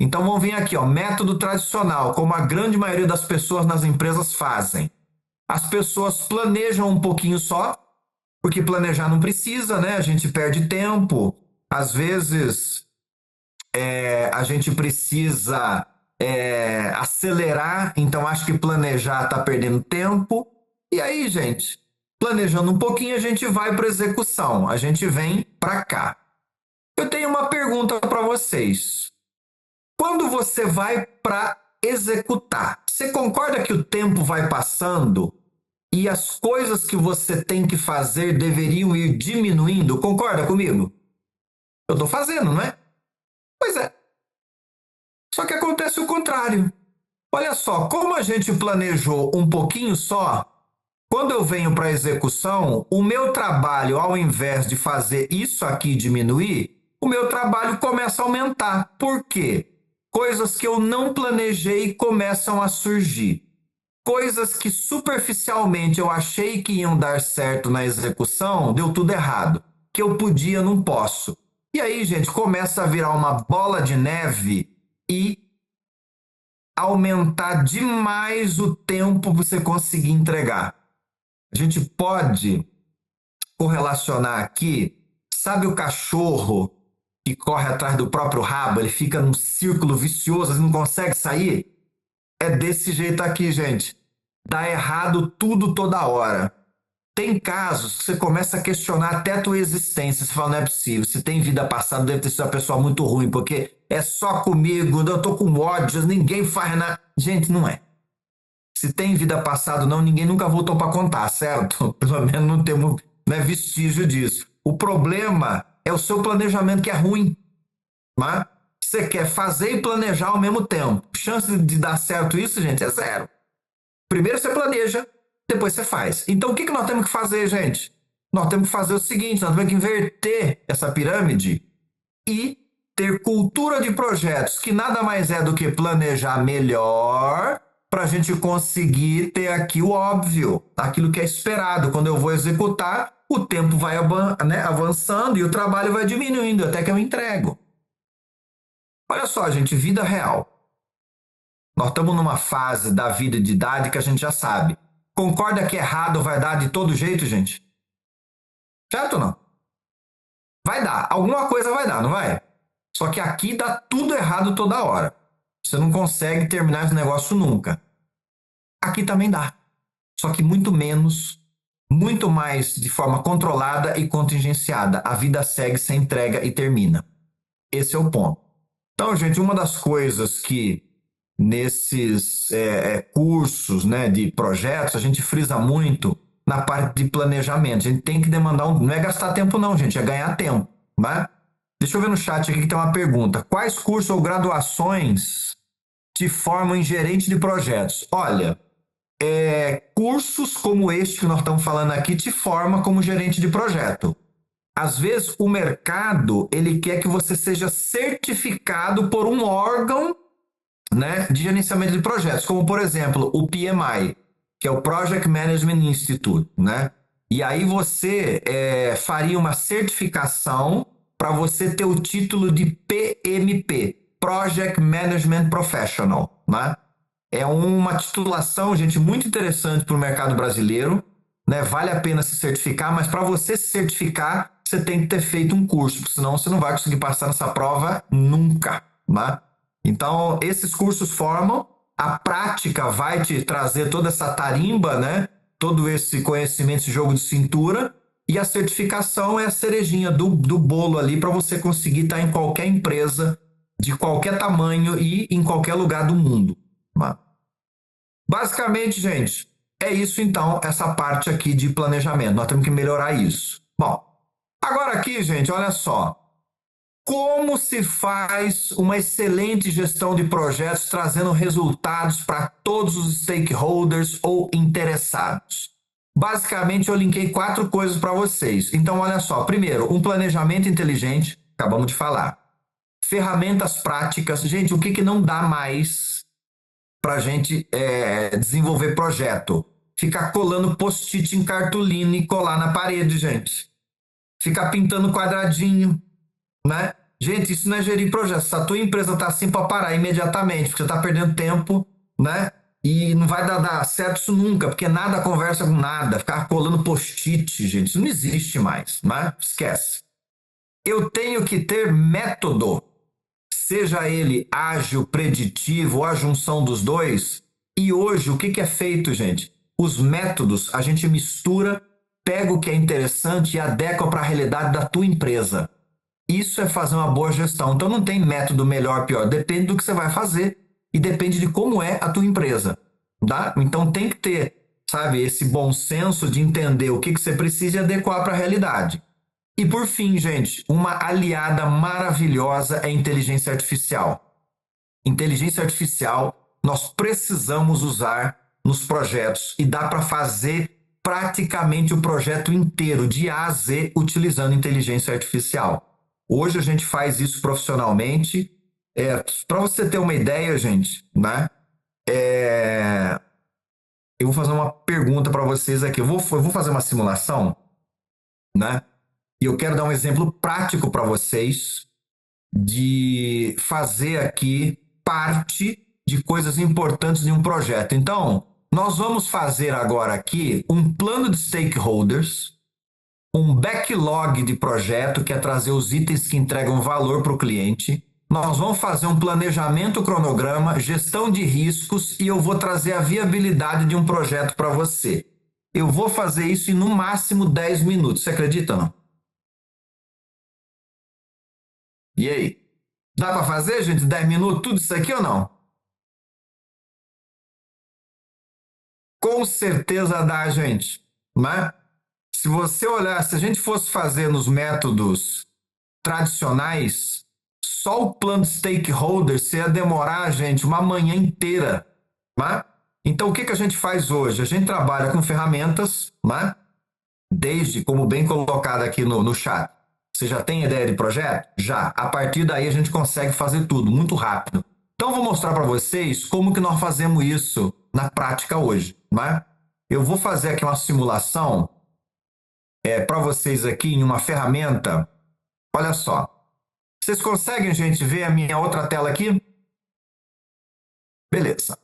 [SPEAKER 2] Então vamos vir aqui, ó, método tradicional, como a grande maioria das pessoas nas empresas fazem. As pessoas planejam um pouquinho só, porque planejar não precisa, né? A gente perde tempo. Às vezes a gente precisa acelerar, então acho que planejar está perdendo tempo. E aí, gente, planejando um pouquinho, a gente vai para execução, a gente vem para cá. Eu tenho uma pergunta para vocês. Quando você vai para executar, você concorda que o tempo vai passando e as coisas que você tem que fazer deveriam ir diminuindo? Concorda comigo? Eu estou fazendo, não é? Pois é. Só que acontece o contrário. Olha só, como a gente planejou um pouquinho só, quando eu venho para a execução, o meu trabalho, ao invés de fazer isso aqui diminuir, o meu trabalho começa a aumentar. Por quê? Coisas que eu não planejei começam a surgir. Coisas que superficialmente eu achei que iam dar certo na execução, deu tudo errado. Que eu podia, não posso. E aí, gente, começa a virar uma bola de neve e aumentar demais o tempo para você conseguir entregar. A gente pode correlacionar aqui, sabe o cachorro que corre atrás do próprio rabo, ele fica num círculo vicioso, ele não consegue sair? É desse jeito aqui, gente. Dá errado tudo toda hora. Tem casos que você começa a questionar até a tua existência. Você fala, não é possível. Se tem vida passada, deve ter sido uma pessoa muito ruim, porque é só comigo, eu tô com ódio, ninguém faz nada. Gente, não é. Se tem vida passada não, ninguém nunca voltou para contar, certo? Pelo menos não temos vestígio disso. O problema é o seu planejamento que é ruim. Mas você quer fazer e planejar ao mesmo tempo. Chance de dar certo isso, gente, é 0. Primeiro você planeja, depois você faz. Então o que nós temos que fazer, gente? Nós temos que fazer o seguinte, nós temos que inverter essa pirâmide e ter cultura de projetos, que nada mais é do que planejar melhor para a gente conseguir ter aqui o óbvio, aquilo que é esperado. Quando eu vou executar, o tempo vai avançando e o trabalho vai diminuindo até que eu entrego. Olha só, gente, vida real. Nós estamos numa fase da vida de idade que a gente já sabe. Concorda que errado vai dar de todo jeito, gente? Certo ou não? Vai dar. Alguma coisa vai dar, não vai? Só que aqui dá tudo errado toda hora. Você não consegue terminar esse negócio nunca. Aqui também dá. Só que muito menos, muito mais de forma controlada e contingenciada. A vida segue, se entrega e termina. Esse é o ponto. Então, gente, uma das coisas que nesses cursos, né, de projetos, a gente frisa muito na parte de planejamento. A gente tem que demandar, não é gastar tempo não, gente, é ganhar tempo, né? Deixa eu ver no chat aqui que tem uma pergunta. Quais cursos ou graduações te formam em gerente de projetos? Olha, cursos como este que nós estamos falando aqui te formam como gerente de projeto. Às vezes o mercado ele quer que você seja certificado por um órgão, né, de gerenciamento de projetos, como por exemplo o PMI, que é o Project Management Institute, né? E aí você faria uma certificação para você ter o título de PMP, Project Management Professional, né? É uma titulação, gente, muito interessante para o mercado brasileiro, né? Vale a pena se certificar, mas para você se certificar, você tem que ter feito um curso, porque senão você não vai conseguir passar nessa prova nunca, né? Então, esses cursos formam, a prática vai te trazer toda essa tarimba, né? Todo esse conhecimento, esse jogo de cintura, e a certificação é a cerejinha do bolo ali para você conseguir estar em qualquer empresa, de qualquer tamanho e em qualquer lugar do mundo. Basicamente, gente, é isso então, essa parte aqui de planejamento. Nós temos que melhorar isso. Bom, agora aqui, gente, olha só. Como se faz uma excelente gestão de projetos trazendo resultados para todos os stakeholders ou interessados? Basicamente, eu linkei 4 coisas para vocês. Então, olha só. Primeiro, um planejamento inteligente. Acabamos de falar. Ferramentas práticas. Gente, o que não dá mais para a gente desenvolver projeto? Ficar colando post-it em cartolina e colar na parede, gente. Ficar pintando quadradinho, né? Gente, isso não é gerir projeto. Se a tua empresa está assim, para parar imediatamente, porque você está perdendo tempo, né? E não vai dar certo isso nunca, porque nada conversa com nada. Ficar colando post-it, gente, isso não existe mais, né? Esquece. Eu tenho que ter método, seja ele ágil, preditivo ou a junção dos dois. E hoje, o que é feito, gente? Os métodos, a gente mistura, pega o que é interessante e adequa para a realidade da tua empresa. Isso é fazer uma boa gestão. Então não tem método melhor, pior. Depende do que você vai fazer e depende de como é a tua empresa. Tá? Então tem que ter, sabe, esse bom senso de entender o que você precisa e adequar para a realidade. E por fim, gente, uma aliada maravilhosa é a inteligência artificial. Inteligência artificial nós precisamos usar nos projetos e dá para fazer praticamente o projeto inteiro, de A a Z, utilizando inteligência artificial. Hoje a gente faz isso profissionalmente. Para você ter uma ideia, gente, né? Eu vou fazer uma pergunta para vocês aqui. Eu vou fazer uma simulação, né? E eu quero dar um exemplo prático para vocês de fazer aqui parte de coisas importantes de um projeto. Então, nós vamos fazer agora aqui um plano de stakeholders, um backlog de projeto, que é trazer os itens que entregam valor para o cliente. Nós vamos fazer um planejamento, cronograma, gestão de riscos e eu vou trazer a viabilidade de um projeto para você. Eu vou fazer isso em no máximo 10 minutos. Você acredita ou não? E aí? Dá para fazer, gente, 10 minutos, tudo isso aqui ou não? Com certeza dá, gente. Né? Se você olhar, se a gente fosse fazer nos métodos tradicionais, só o plano de stakeholders ia demorar, gente, uma manhã inteira. Né? Então, o que a gente faz hoje? A gente trabalha com ferramentas, né? Desde, como bem colocado aqui no chat. Você já tem ideia de projeto? Já. A partir daí a gente consegue fazer tudo muito rápido. Então, vou mostrar para vocês como que nós fazemos isso na prática hoje. Né? Eu vou fazer aqui uma simulação para vocês aqui em uma ferramenta. Olha só. Vocês conseguem, gente, ver a minha outra tela aqui? Beleza.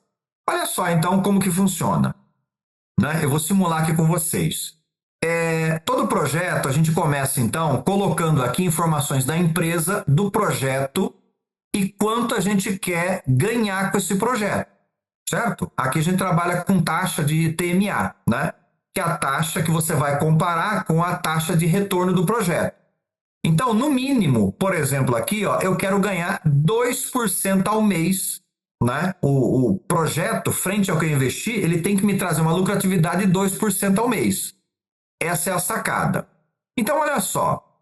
[SPEAKER 2] Olha só, então, como que funciona. Né? Eu vou simular aqui com vocês. Todo projeto, a gente começa, então, colocando aqui informações da empresa, do projeto e quanto a gente quer ganhar com esse projeto, certo? Aqui a gente trabalha com taxa de TMA, né? Que é a taxa que você vai comparar com a taxa de retorno do projeto. Então, no mínimo, por exemplo, aqui, ó, eu quero ganhar 2% ao mês, né? O projeto, frente ao que eu investi, ele tem que me trazer uma lucratividade de 2% ao mês. Essa é a sacada. Então, olha só,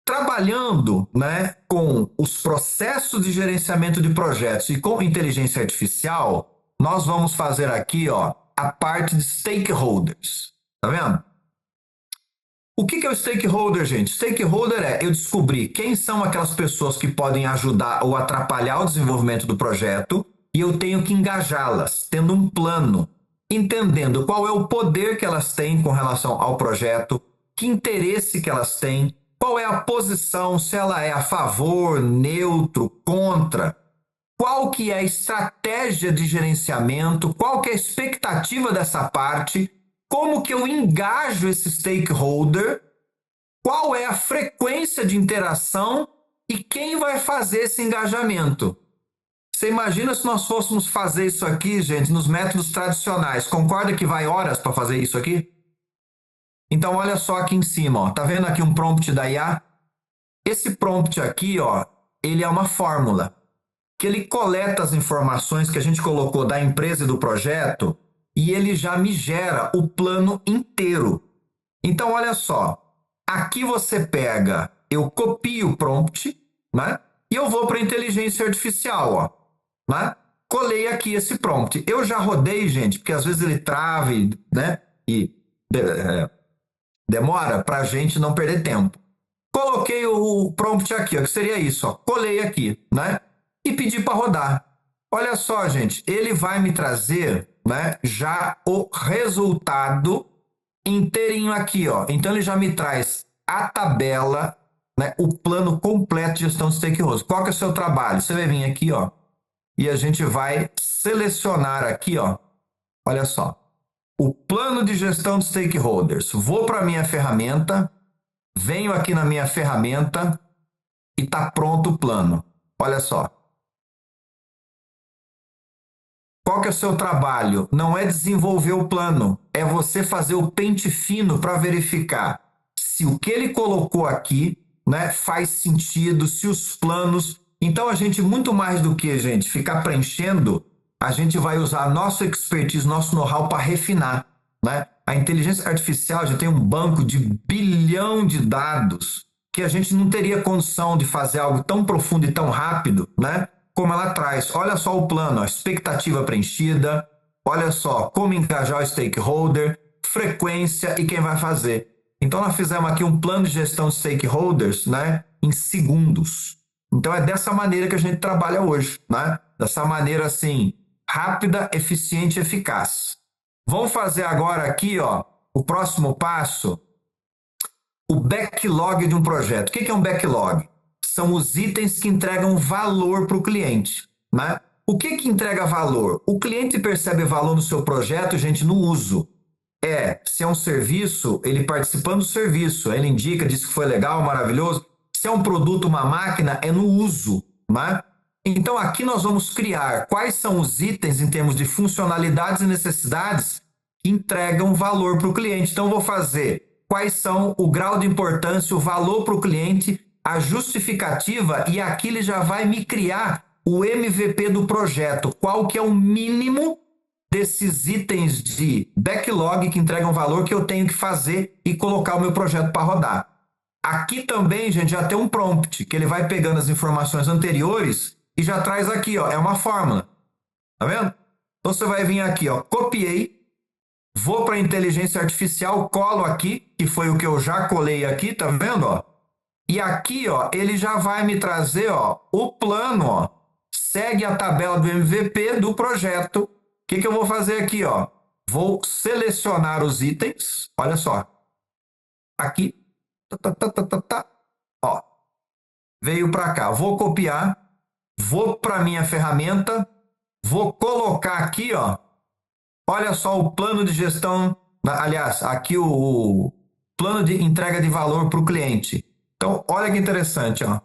[SPEAKER 2] trabalhando, né, com os processos de gerenciamento de projetos e com inteligência artificial, nós vamos fazer aqui, ó, a parte de stakeholders. Tá vendo? O que é o stakeholder, gente? Stakeholder é eu descobrir quem são aquelas pessoas que podem ajudar ou atrapalhar o desenvolvimento do projeto e eu tenho que engajá-las, tendo um plano, entendendo qual é o poder que elas têm com relação ao projeto, que interesse que elas têm, qual é a posição, se ela é a favor, neutro, contra, qual que é a estratégia de gerenciamento, qual que é a expectativa dessa parte, como que eu engajo esse stakeholder, qual é a frequência de interação e quem vai fazer esse engajamento. Você imagina se nós fôssemos fazer isso aqui, gente, nos métodos tradicionais. Concorda que vai horas para fazer isso aqui? Então, olha só aqui em cima, ó. Tá vendo aqui um prompt da IA? Esse prompt aqui, ó, ele é uma fórmula que ele coleta as informações que a gente colocou da empresa e do projeto e ele já me gera o plano inteiro. Então, olha só. Aqui você pega, eu copio o prompt, né? E eu vou para a inteligência artificial, ó. Né? Colei aqui esse prompt. Eu já rodei, gente, porque às vezes ele trava, né? E demora para a gente não perder tempo. Coloquei o prompt aqui, ó, que seria isso, ó. Colei aqui, né? E pedi para rodar. Olha só, gente, ele vai me trazer, né, já o resultado inteirinho aqui, ó. Então ele já me traz a tabela, né, o plano completo de gestão de stakeholders. Qual que é o seu trabalho? Você vai vir aqui, ó, e a gente vai selecionar aqui, ó. Olha só. O plano de gestão de stakeholders. Vou para a minha ferramenta, venho aqui na minha ferramenta e está pronto o plano. Olha só. Qual que é o seu trabalho? Não é desenvolver o plano, é você fazer o pente fino para verificar se o que ele colocou aqui, né, faz sentido, se os planos. Então a gente, muito mais do que, gente, ficar preenchendo, a gente vai usar a nossa expertise, nosso know-how para refinar, né? A inteligência artificial já tem um banco de bilhão de dados que a gente não teria condição de fazer algo tão profundo e tão rápido, né? Como ela traz. Olha só o plano, a expectativa preenchida, olha só como engajar o stakeholder, frequência e quem vai fazer. Então nós fizemos aqui um plano de gestão de stakeholders, né, em segundos. Então é dessa maneira que a gente trabalha hoje, né? Dessa maneira assim, rápida, eficiente e eficaz. Vamos fazer agora aqui, ó, o próximo passo, o backlog de um projeto. O que é um backlog? São os itens que entregam valor para o cliente, né? O que entrega valor? O cliente percebe valor no seu projeto, gente, no uso. Se é um serviço, ele participando do serviço, ele indica, diz que foi legal, maravilhoso. Se é um produto, uma máquina, é no uso, né? Então aqui nós vamos criar quais são os itens em termos de funcionalidades e necessidades que entregam valor para o cliente. Então eu vou fazer quais são o grau de importância, o valor para o cliente, a justificativa, e aqui ele já vai me criar o MVP do projeto. Qual que é o mínimo desses itens de backlog que entregam valor que eu tenho que fazer e colocar o meu projeto para rodar. Aqui também, gente, já tem um prompt, que ele vai pegando as informações anteriores e já traz aqui, ó, é uma fórmula. Tá vendo? Então você vai vir aqui, ó, copiei, vou para a inteligência artificial, colo aqui, que foi o que eu já colei aqui, tá vendo, ó? E aqui, ó, ele já vai me trazer, ó, o plano, ó, segue a tabela do MVP do projeto. O que eu vou fazer aqui, ó? Vou selecionar os itens, olha só. Aqui, ó, veio para cá. Vou copiar, vou para minha ferramenta, vou colocar aqui, ó. Olha só o plano de gestão, aliás, aqui o plano de entrega de valor para o cliente. Então, olha que interessante, ó.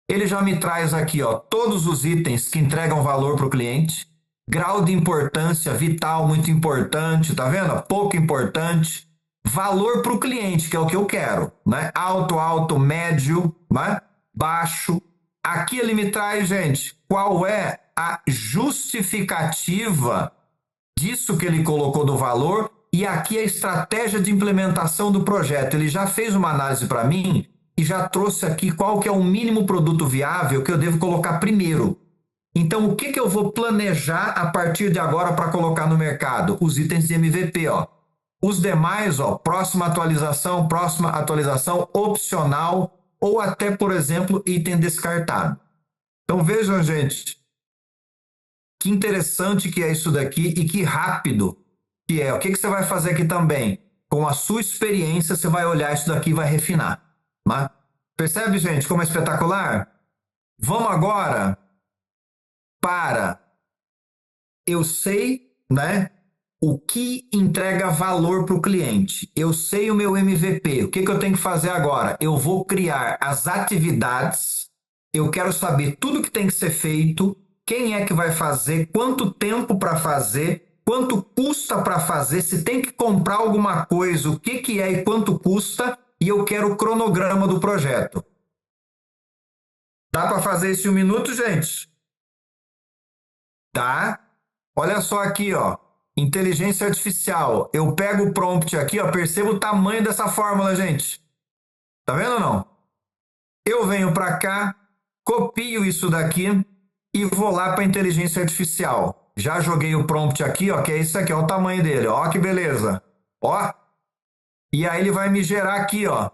[SPEAKER 2] Ele já me traz aqui, ó, todos os itens que entregam valor para o cliente, grau de importância, vital, muito importante, tá vendo? Pouco importante, valor para o cliente, que é o que eu quero, né? Alto, alto, médio, né? Baixo. Aqui ele me traz, gente, qual é a justificativa disso que ele colocou do valor, e aqui a estratégia de implementação do projeto. Ele já fez uma análise para mim e já trouxe aqui qual que é o mínimo produto viável que eu devo colocar primeiro. Então, o que eu vou planejar a partir de agora para colocar no mercado? Os itens de MVP, ó. Os demais, ó, próxima atualização, opcional, ou até, por exemplo, item descartado. Então, vejam, gente, que interessante que é isso daqui e que rápido que é. O que você vai fazer aqui também? Com a sua experiência, você vai olhar isso daqui e vai refinar. Né? Percebe, gente, como é espetacular? Vamos agora para eu sei, né, o que entrega valor para o cliente. Eu sei o meu MVP. O que eu tenho que fazer agora? Eu vou criar as atividades. Eu quero saber tudo que tem que ser feito, quem é que vai fazer, quanto tempo para fazer, quanto custa para fazer, se tem que comprar alguma coisa, o que é e quanto custa, e eu quero o cronograma do projeto. Dá para fazer isso em 1 minuto, gente? Tá? Olha só aqui, ó. Inteligência artificial. Eu pego o prompt aqui, ó. Perceba o tamanho dessa fórmula, gente. Tá vendo ou não? Eu venho para cá, copio isso daqui e vou lá para a inteligência artificial. Já joguei o prompt aqui, ó, que é isso aqui, ó, o tamanho dele, ó, que beleza. Ó. E aí ele vai me gerar aqui, ó.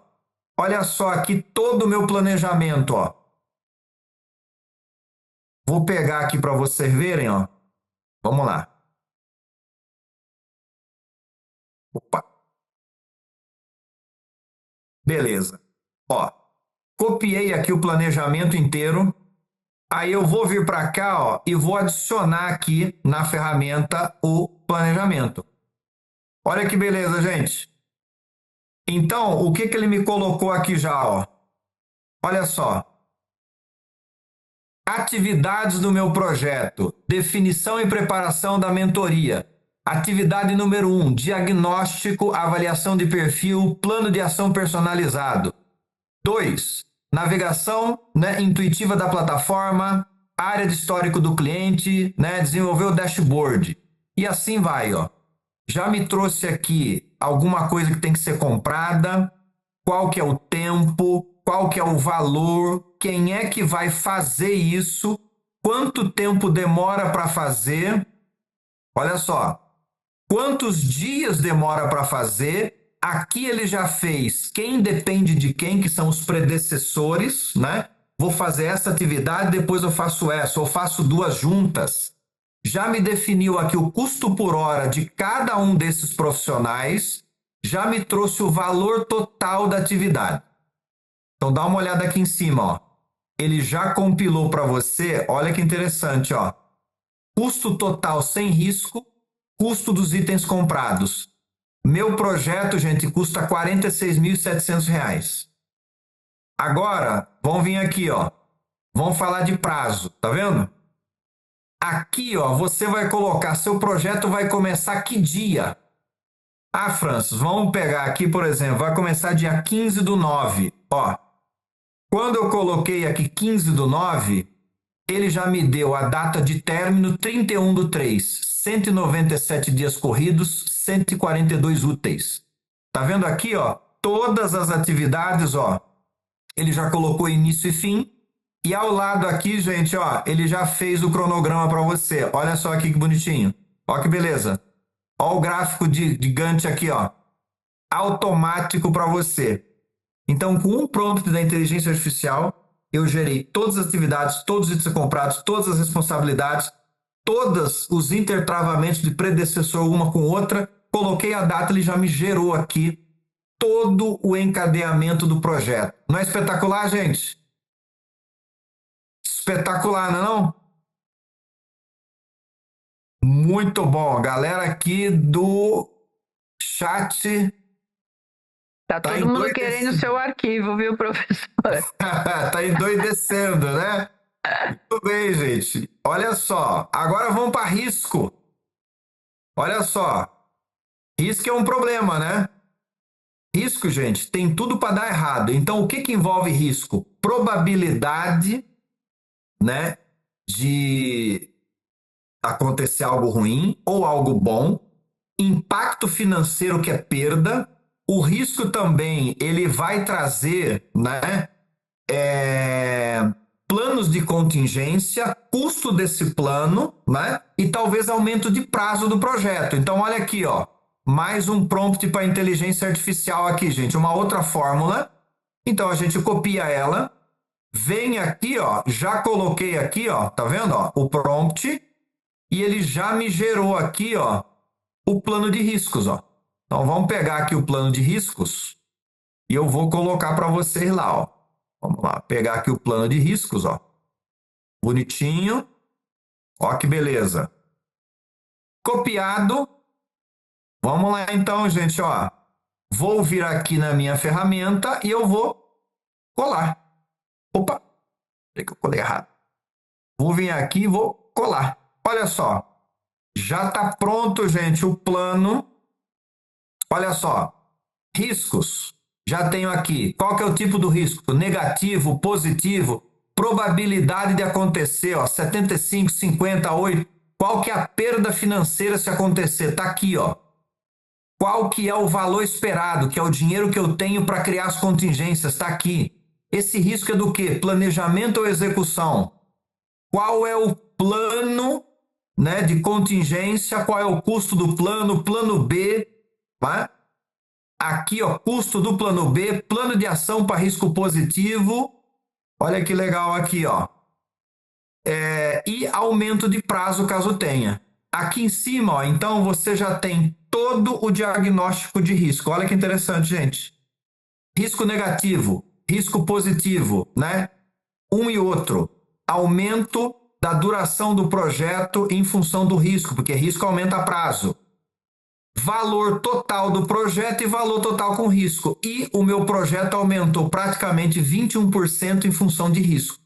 [SPEAKER 2] Olha só aqui todo o meu planejamento, ó. Vou pegar aqui para vocês verem, ó. Vamos lá. Opa. Beleza. Ó, copiei aqui o planejamento inteiro. Aí eu vou vir para cá, ó, e vou adicionar aqui na ferramenta o planejamento. Olha que beleza, gente. Então, o que ele me colocou aqui já, ó? Olha só. Atividades do meu projeto. Definição e preparação da mentoria. Atividade número 1, diagnóstico, avaliação de perfil, plano de ação personalizado. 2, navegação, né, intuitiva da plataforma, área de histórico do cliente, né, desenvolver o dashboard. E assim vai, ó. Já me trouxe aqui alguma coisa que tem que ser comprada, qual que é o tempo, qual que é o valor, quem é que vai fazer isso, quanto tempo demora para fazer. Olha só, quantos dias demora para fazer. Aqui ele já fez quem depende de quem, que são os predecessores, né? Vou fazer essa atividade, depois eu faço essa, ou faço duas juntas. Já me definiu aqui o custo por hora de cada um desses profissionais, já me trouxe o valor total da atividade. Então dá uma olhada aqui em cima, ó. Ele já compilou para você, olha que interessante, ó. Custo total sem risco, custo dos itens comprados. Meu projeto, gente, custa R$ 46.700. Agora, vamos vir aqui, ó. Vamos falar de prazo, tá vendo? Aqui, ó, você vai colocar, seu projeto vai começar que dia? Ah, Francis, vamos pegar aqui, por exemplo, vai começar dia 15/9. Ó, quando eu coloquei aqui 15/9, ele já me deu a data de término 31/3. 197 dias corridos, 142 úteis. Tá vendo aqui, ó? Todas as atividades, ó. Ele já colocou início e fim. E ao lado aqui, gente, ó, ele já fez o cronograma para você. Olha só aqui que bonitinho. Ó que beleza. Ó o gráfico de Gantt aqui, ó. Automático para você. Então, com um prompt da inteligência artificial, eu gerei todas as atividades, todos os itens comprados, todas as responsabilidades, todos os intertravamentos de predecessor uma com outra, coloquei a data, ele já me gerou aqui todo o encadeamento do projeto. Não é espetacular, gente? Espetacular, não é não? Muito bom. Galera aqui do chat...
[SPEAKER 1] Tá todo mundo querendo seu arquivo, viu, professor?
[SPEAKER 2] Tá endoidecendo, né? Muito bem, gente. Olha só. Agora vamos para risco. Olha só. Risco é um problema, né? Risco, gente, tem tudo para dar errado. Então, o que envolve risco? Probabilidade, né, de acontecer algo ruim ou algo bom. Impacto financeiro, que é perda. O risco também, ele vai trazer, né, planos de contingência, custo desse plano, né? E talvez aumento de prazo do projeto. Então, olha aqui, ó, mais um prompt para inteligência artificial aqui, gente, uma outra fórmula. Então, a gente copia ela, vem aqui, ó, já coloquei aqui, ó, tá vendo, ó, o prompt, e ele já me gerou aqui, ó, o plano de riscos, ó. Então, vamos pegar aqui o plano de riscos e eu vou colocar para vocês lá, ó. Vamos lá, pegar aqui o plano de riscos, ó. Bonitinho. Ó que beleza. Copiado. Vamos lá então, gente, ó. Vou vir aqui na minha ferramenta e eu vou colar. Opa, achei que eu colei errado. Vou vir aqui e vou colar. Olha só. Já está pronto, gente, o plano. Olha só. Riscos. Já tenho aqui. Qual que é o tipo do risco? Negativo, positivo, probabilidade de acontecer, ó, 75, 50, 8. Qual que é a perda financeira se acontecer? Tá aqui, ó. Qual que é o valor esperado, que é o dinheiro que eu tenho para criar as contingências? Tá aqui. Esse risco é do quê? Planejamento ou execução? Qual é o plano, né, de contingência? Qual é o custo do plano? Plano B, tá? Aqui, ó, custo do plano B, plano de ação para risco positivo. Olha que legal aqui, ó. e aumento de prazo caso tenha. Aqui em cima, ó, então você já tem todo o diagnóstico de risco. Olha que interessante, gente. Risco negativo, risco positivo, né? Um e outro. Aumento da duração do projeto em função do risco, porque risco aumenta prazo. Valor total do projeto e valor total com risco. E o meu projeto aumentou praticamente 21% em função de risco.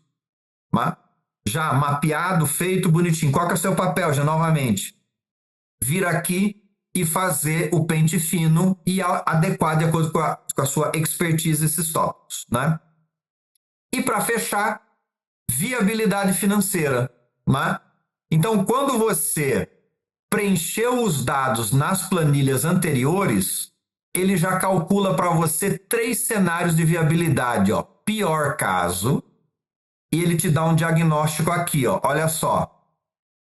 [SPEAKER 2] Tá? Já mapeado, feito, bonitinho. Qual que é o seu papel, já novamente? Vir aqui e fazer o pente fino e adequar de acordo com a sua expertise esses tópicos, né? E para fechar, viabilidade financeira, né? Então, quando você preencheu os dados nas planilhas anteriores, ele já calcula para você 3 cenários de viabilidade, ó. Pior caso, e ele te dá um diagnóstico aqui, ó. Olha só.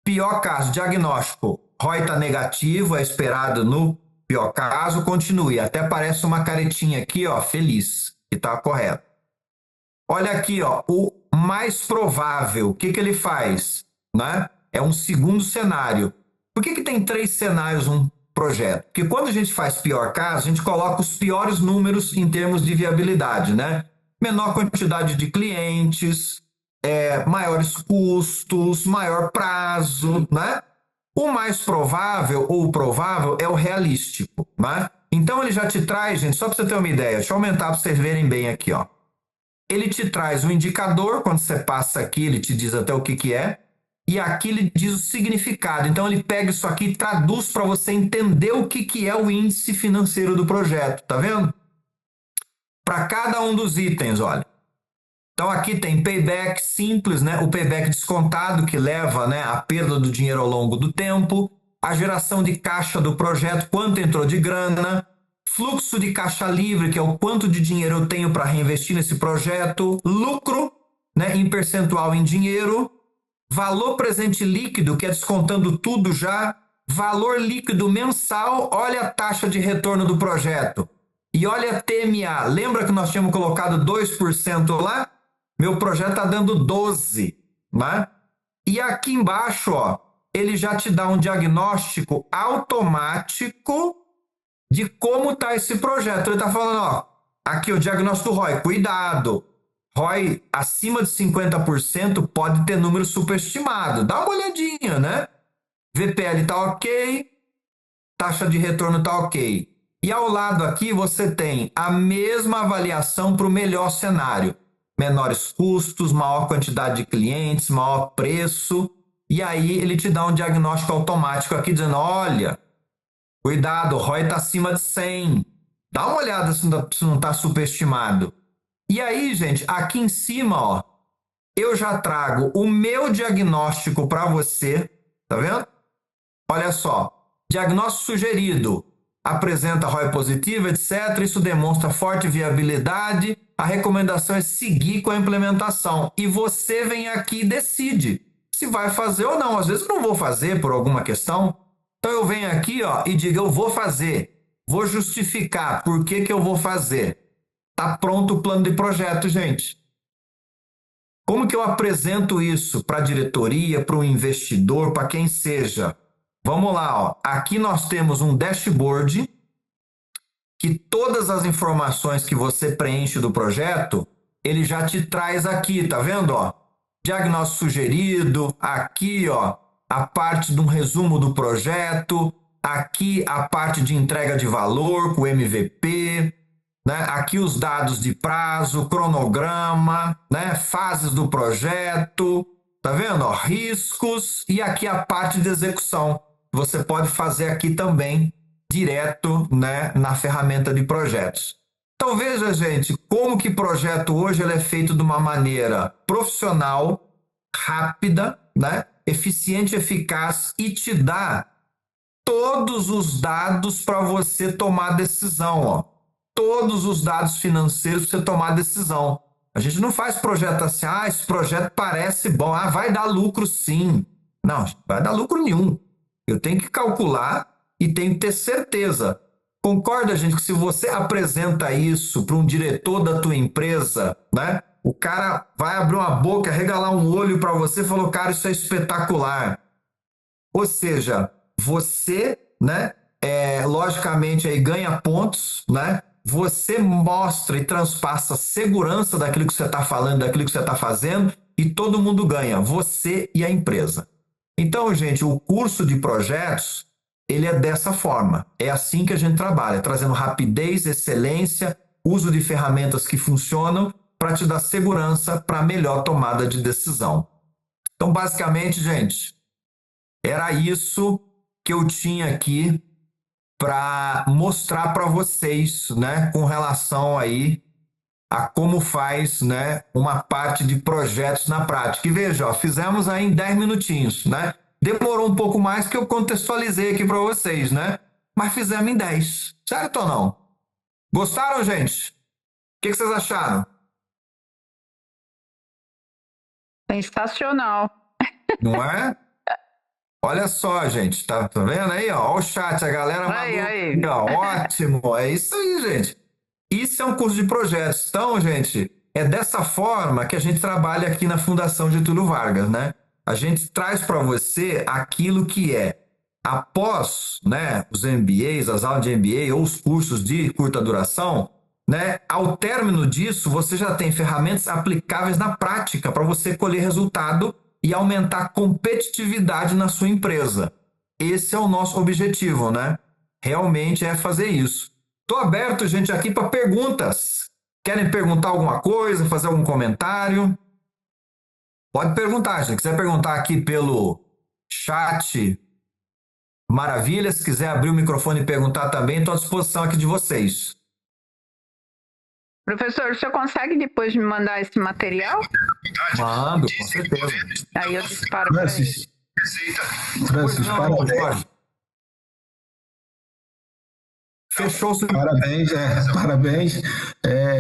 [SPEAKER 2] Pior caso, diagnóstico, ROI está negativo, é esperado no pior caso, continue. Até aparece uma caretinha aqui, ó, feliz, que está correto. Olha aqui, ó, o mais provável, o que ele faz? Né? É um segundo cenário. Por que tem 3 cenários um projeto? Porque quando a gente faz pior caso, a gente coloca os piores números em termos de viabilidade, né? Menor quantidade de clientes, maiores custos, maior prazo, né? O mais provável ou o provável é o realístico, né? Então ele já te traz, gente, só para você ter uma ideia, deixa eu aumentar para vocês verem bem aqui, ó. Ele te traz um indicador, quando você passa aqui, ele te diz até o que é, e aqui ele diz o significado. Então ele pega isso aqui e traduz para você entender o que é o índice financeiro do projeto, tá vendo? Para cada um dos itens, olha. Então aqui tem payback simples, né? O payback descontado que leva, né, a perda do dinheiro ao longo do tempo, a geração de caixa do projeto, quanto entrou de grana, fluxo de caixa livre, que é o quanto de dinheiro eu tenho para reinvestir nesse projeto, lucro, né, em percentual em dinheiro, valor presente líquido, que é descontando tudo já, valor líquido mensal, olha a taxa de retorno do projeto. E olha a TMA, lembra que nós tínhamos colocado 2% lá? Meu projeto está dando 12%, né? E aqui embaixo, ó, ele já te dá um diagnóstico automático de como está esse projeto. Ele está falando, ó, aqui o diagnóstico do ROI, cuidado. ROI acima de 50% pode ter número superestimado. Dá uma olhadinha, né? VPL está ok, taxa de retorno está ok. E ao lado aqui você tem a mesma avaliação para o melhor cenário. Menores custos, maior quantidade de clientes, maior preço. E aí ele te dá um diagnóstico automático aqui dizendo, olha, cuidado, o ROI está acima de 100. Dá uma olhada se não está superestimado. E aí, gente, aqui em cima, ó, eu já trago o meu diagnóstico para você, tá vendo? Olha só, diagnóstico sugerido, apresenta ROI positivo, etc. Isso demonstra forte viabilidade. A recomendação é seguir com a implementação. E você vem aqui e decide se vai fazer ou não. Às vezes eu não vou fazer por alguma questão. Então eu venho aqui, ó, e digo, eu vou fazer. Vou justificar por que eu vou fazer. Tá pronto o plano de projeto, gente. Como que eu apresento isso para a diretoria, para o investidor, para quem seja? Vamos lá, ó. Aqui nós temos um dashboard que todas as informações que você preenche do projeto, ele já te traz aqui, tá vendo, ó? Diagnóstico sugerido, aqui, ó, a parte de um resumo do projeto, aqui a parte de entrega de valor com o MVP, né? Aqui os dados de prazo, cronograma, né? Fases do projeto, tá vendo? Ó, riscos e aqui a parte de execução. Você pode fazer aqui também direto, né, na ferramenta de projetos. Então veja, gente, como que projeto hoje ele é feito de uma maneira profissional, rápida, né, eficiente, eficaz e te dá todos os dados para você tomar decisão, ó. Todos os dados financeiros para você tomar decisão. A gente não faz projeto assim, esse projeto parece bom, vai dar lucro sim. Não, vai dar lucro nenhum. Eu tenho que calcular e tenho que ter certeza. Concorda, gente, que se você apresenta isso para um diretor da tua empresa, né, O cara vai abrir uma boca, regalar um olho para você e falou, cara, isso é espetacular. Ou seja, você, né, logicamente aí ganha pontos, né? Você mostra e transpassa segurança daquilo que você está falando, daquilo que você está fazendo, e todo mundo ganha, você e a empresa. Então, gente, o curso de projetos, ele é dessa forma. É assim que a gente trabalha, trazendo rapidez, excelência, uso de ferramentas que funcionam para te dar segurança para melhor tomada de decisão. Então, basicamente, gente, era isso que eu tinha aqui para mostrar para vocês, né, com relação aí a como faz, né, uma parte de projetos na prática. E veja, ó, fizemos aí em 10 minutinhos, né? Demorou um pouco mais que eu contextualizei aqui para vocês, né? Mas fizemos em 10. Certo ou não? Gostaram, gente? O que vocês acharam?
[SPEAKER 1] Sensacional.
[SPEAKER 2] Não é? Olha só, gente, tá vendo aí? Ó, o chat, a galera
[SPEAKER 1] Aí.
[SPEAKER 2] Ó, ótimo, é isso aí, gente. Isso é um curso de projetos. Então, gente, é dessa forma que a gente trabalha aqui na Fundação Getúlio Vargas, né? A gente traz para você aquilo que é, após, né, os MBAs, as aulas de MBA ou os cursos de curta duração, né? Ao término disso, você já tem ferramentas aplicáveis na prática para você colher resultado e aumentar a competitividade na sua empresa. Esse é o nosso objetivo, né? Realmente é fazer isso. Estou aberto, gente, aqui para perguntas. Querem perguntar alguma coisa, fazer algum comentário? Pode perguntar, gente. Se quiser perguntar aqui pelo chat, maravilha. Se quiser abrir o microfone e perguntar também, estou à disposição aqui de vocês.
[SPEAKER 1] Professor, o senhor consegue depois me mandar esse material?
[SPEAKER 2] Mando, com certeza.
[SPEAKER 1] Aí eu disparo para ele.
[SPEAKER 3] Francis, parabéns.
[SPEAKER 2] Fechou o
[SPEAKER 3] Parabéns.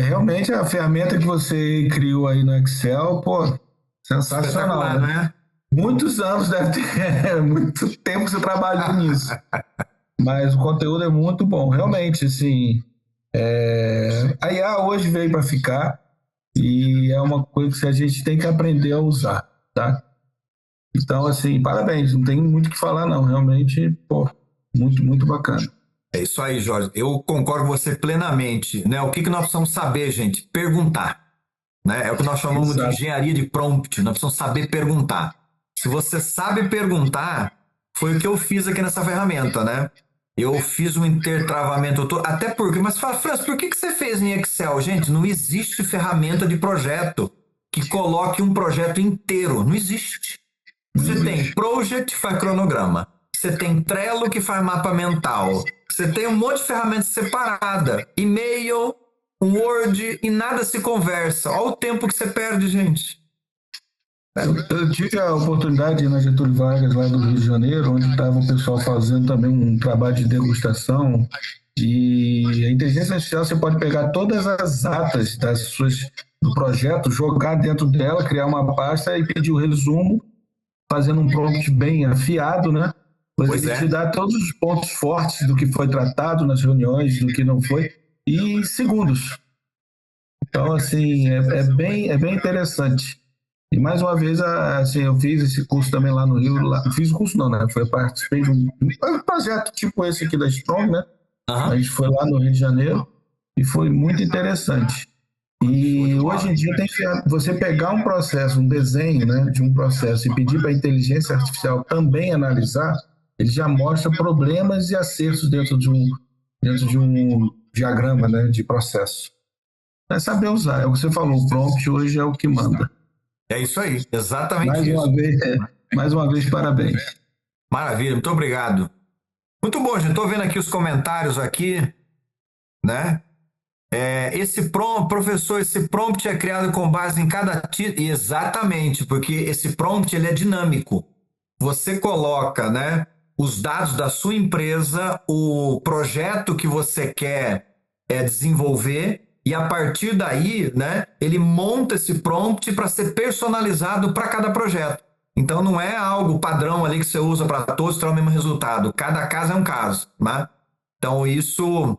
[SPEAKER 3] Realmente a ferramenta que você criou aí no Excel, pô, sensacional, né? Muitos anos deve ter, muito tempo que você trabalhou nisso. Mas o conteúdo é muito bom, realmente, assim. A IA hoje veio para ficar e é uma coisa que a gente tem que aprender a usar, tá? Então, assim, parabéns, não tem muito o que falar, não. Realmente, pô, muito, muito bacana.
[SPEAKER 2] É isso aí, Jorge. Eu concordo com você plenamente, né? O que nós precisamos saber, gente? Perguntar, né? É o que nós chamamos de engenharia de prompt. Nós precisamos saber perguntar. Se você sabe perguntar, foi o que eu fiz aqui nessa ferramenta, né? Eu fiz um intertravamento todo, até porque, mas fala, Francis, por que você fez em Excel? Gente, não existe ferramenta de projeto que coloque um projeto inteiro. Não existe. Você tem Project que faz cronograma. Você tem Trello que faz mapa mental. Você tem um monte de ferramentas separadas. E-mail, Word e nada se conversa. Olha o tempo que você perde, gente.
[SPEAKER 3] Eu tive a oportunidade na Getúlio Vargas, lá do Rio de Janeiro, onde estava o pessoal fazendo também um trabalho de degustação. E a inteligência artificial, você pode pegar todas as atas do projeto, jogar dentro dela, criar uma pasta e pedir o resumo, fazendo um prompt bem afiado, né? Ele te dá todos os pontos fortes do que foi tratado nas reuniões, do que não foi, e segundos. Então, assim, é bem interessante. E mais uma vez, assim, eu fiz esse curso também lá no Rio. Fiz o curso não, né? Participei de um projeto tipo esse aqui da Strong, né? A gente foi lá no Rio de Janeiro e foi muito interessante. E hoje em dia você pegar um processo, um desenho, né, de um processo e pedir para a inteligência artificial também analisar, ele já mostra problemas e acertos dentro de um diagrama, né, de processo. É saber usar, é o que você falou, o prompt hoje é o que manda.
[SPEAKER 2] É isso aí, exatamente isso.
[SPEAKER 3] Mais uma vez, parabéns.
[SPEAKER 2] Maravilha, muito obrigado. Muito bom, gente. Estou vendo aqui os comentários aqui, né? Professor, esse prompt é criado com base em cada título. Exatamente, porque esse prompt ele é dinâmico. Você coloca, né, os dados da sua empresa, o projeto que você quer desenvolver. E a partir daí, né, ele monta esse prompt para ser personalizado para cada projeto. Então não é algo padrão ali que você usa para todos ter o mesmo resultado. Cada caso é um caso, né? Então isso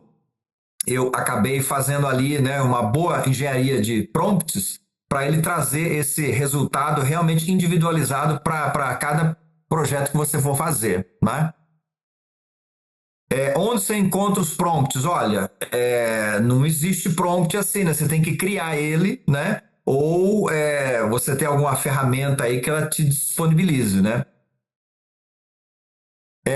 [SPEAKER 2] eu acabei fazendo ali, né, uma boa engenharia de prompts para ele trazer esse resultado realmente individualizado para cada projeto que você for fazer, né? Onde você encontra os prompts? Olha, não existe prompt assim, né? Você tem que criar ele, né? Ou você tem alguma ferramenta aí que ela te disponibilize, né?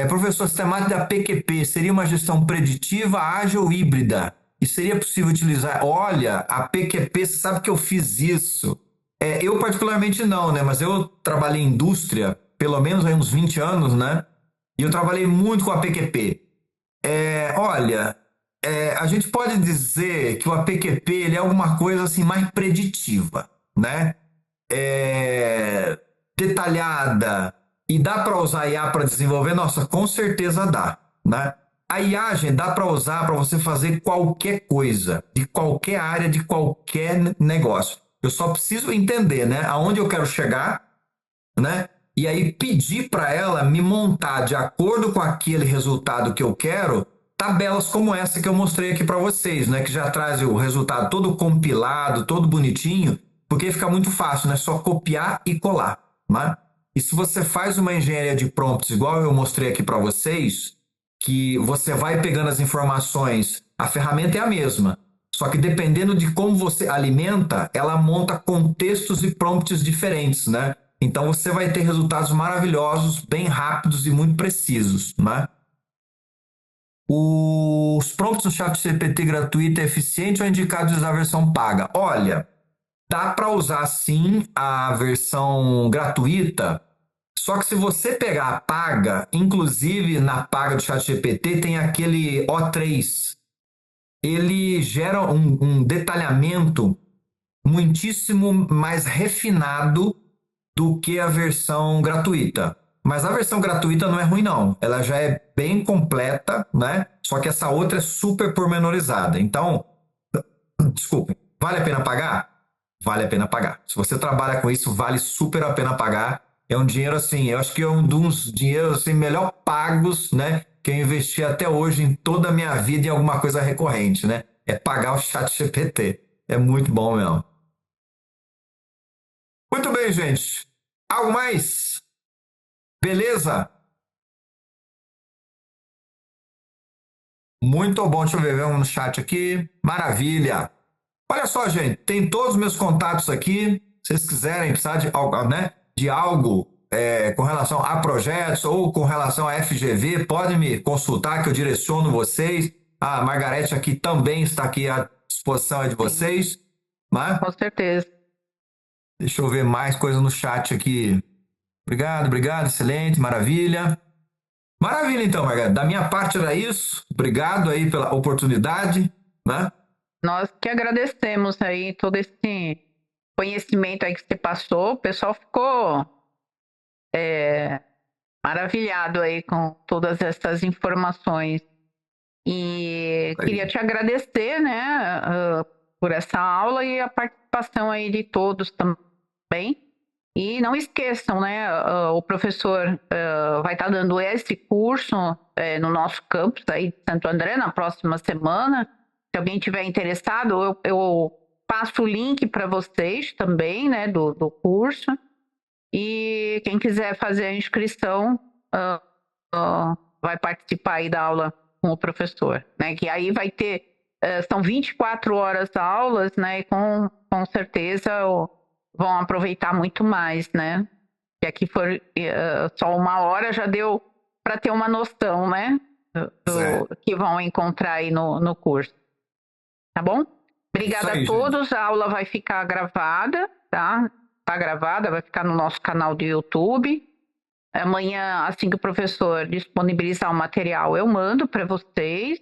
[SPEAKER 2] Professor, a sistemática da PQP seria uma gestão preditiva, ágil ou híbrida? E seria possível utilizar? Olha, a PQP, você sabe que eu fiz isso. Eu particularmente não, né? Mas eu trabalhei em indústria, pelo menos aí uns 20 anos, né? E eu trabalhei muito com a PQP. Olha, a gente pode dizer que o APQP ele é alguma coisa assim mais preditiva, né? Detalhada e dá para usar a IA para desenvolver? Nossa, com certeza dá, né? A IA, gente, dá para usar para você fazer qualquer coisa, de qualquer área, de qualquer negócio. Eu só preciso entender, né, aonde eu quero chegar, né? E aí pedir para ela me montar de acordo com aquele resultado que eu quero, tabelas como essa que eu mostrei aqui para vocês, né? Que já traz o resultado todo compilado, todo bonitinho, porque fica muito fácil, né? Só copiar e colar, né? E se você faz uma engenharia de prompts igual eu mostrei aqui para vocês, que você vai pegando as informações, a ferramenta é a mesma, só que dependendo de como você alimenta, ela monta contextos e prompts diferentes, né? Então você vai ter resultados maravilhosos, bem rápidos e muito precisos, né? Os prompts do ChatGPT gratuito é eficiente ou é indicado usar a versão paga? Olha, dá para usar sim a versão gratuita, só que se você pegar a paga, inclusive na paga do ChatGPT tem aquele O3, ele gera um detalhamento muitíssimo mais refinado do que a versão gratuita. Mas a versão gratuita não é ruim, não. Ela já é bem completa, né? Só que essa outra é super pormenorizada. Então, desculpe, vale a pena pagar? Vale a pena pagar. Se você trabalha com isso, vale super a pena pagar. É um dinheiro assim, eu acho que é um dos dinheiros assim, melhor pagos, né? Que eu investi até hoje em toda a minha vida em alguma coisa recorrente, né? É pagar o chat GPT. É muito bom mesmo. Muito bem, gente. Algo mais? Beleza? Muito bom. Deixa eu ver um no chat aqui. Maravilha. Olha só, gente, tem todos os meus contatos aqui. Se vocês quiserem precisar de algo, né, de algo com relação a projetos ou com relação a FGV, podem me consultar que eu direciono vocês. A Margarete aqui também está aqui à disposição de vocês. Né?
[SPEAKER 1] Com certeza.
[SPEAKER 2] Deixa eu ver mais coisa no chat aqui. Obrigado, excelente, maravilha. Maravilha, então, Margarete. Da minha parte era isso. Obrigado aí pela oportunidade, né?
[SPEAKER 1] Nós que agradecemos aí todo esse conhecimento aí que você passou. O pessoal ficou maravilhado aí com todas essas informações. E queria te agradecer, né, por essa aula e a participação aí de todos também. E não esqueçam, né, o professor vai estar dando esse curso no nosso campus aí de Santo André na próxima semana. Se alguém tiver interessado, eu passo o link para vocês também, né, do curso. E quem quiser fazer a inscrição vai participar aí da aula com o professor, né? Que aí vai ter, são 24 horas aulas, né? E com certeza vão aproveitar muito mais, né? Que aqui for só uma hora já deu para ter uma noção, né? Do que vão encontrar aí no curso. Tá bom? Obrigada a todos. A aula vai ficar gravada, tá? Tá gravada, vai ficar no nosso canal do YouTube. Amanhã, assim que o professor disponibilizar o material, eu mando para vocês,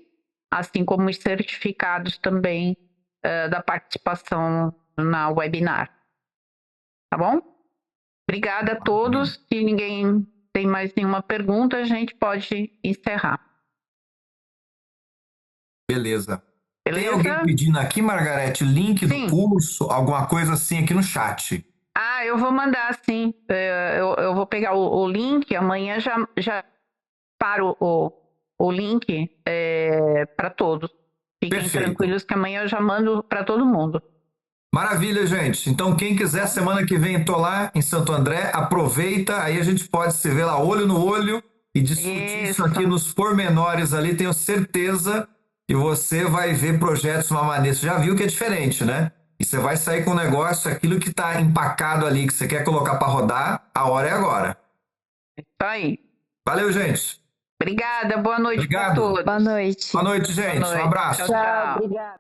[SPEAKER 1] assim como os certificados também da participação na webinar. Tá bom? Obrigada a todos. Se ninguém tem mais nenhuma pergunta, a gente pode encerrar.
[SPEAKER 2] Beleza. Tem alguém pedindo aqui, Margarete, link do curso, alguma coisa assim aqui no chat?
[SPEAKER 1] Eu vou mandar sim. Eu vou pegar o link, amanhã já paro o link para todos. Fiquem tranquilos que amanhã eu já mando para todo mundo.
[SPEAKER 2] Maravilha, gente. Então, quem quiser, semana que vem tô lá em Santo André, aproveita, aí a gente pode se ver lá olho no olho e discutir isso aqui nos pormenores ali, tenho certeza que você vai ver projetos de uma maneira. Você já viu que é diferente, né? E você vai sair com um negócio, aquilo que está empacado ali, que você quer colocar para rodar, a hora é agora.
[SPEAKER 1] Isso aí.
[SPEAKER 2] Valeu, gente.
[SPEAKER 1] Obrigada, boa noite para
[SPEAKER 2] Obrigado.
[SPEAKER 1] todos.
[SPEAKER 4] Boa noite.
[SPEAKER 2] Boa noite, gente.
[SPEAKER 1] Boa noite.
[SPEAKER 2] Um abraço.
[SPEAKER 1] Tchau, tchau.
[SPEAKER 4] Obrigada.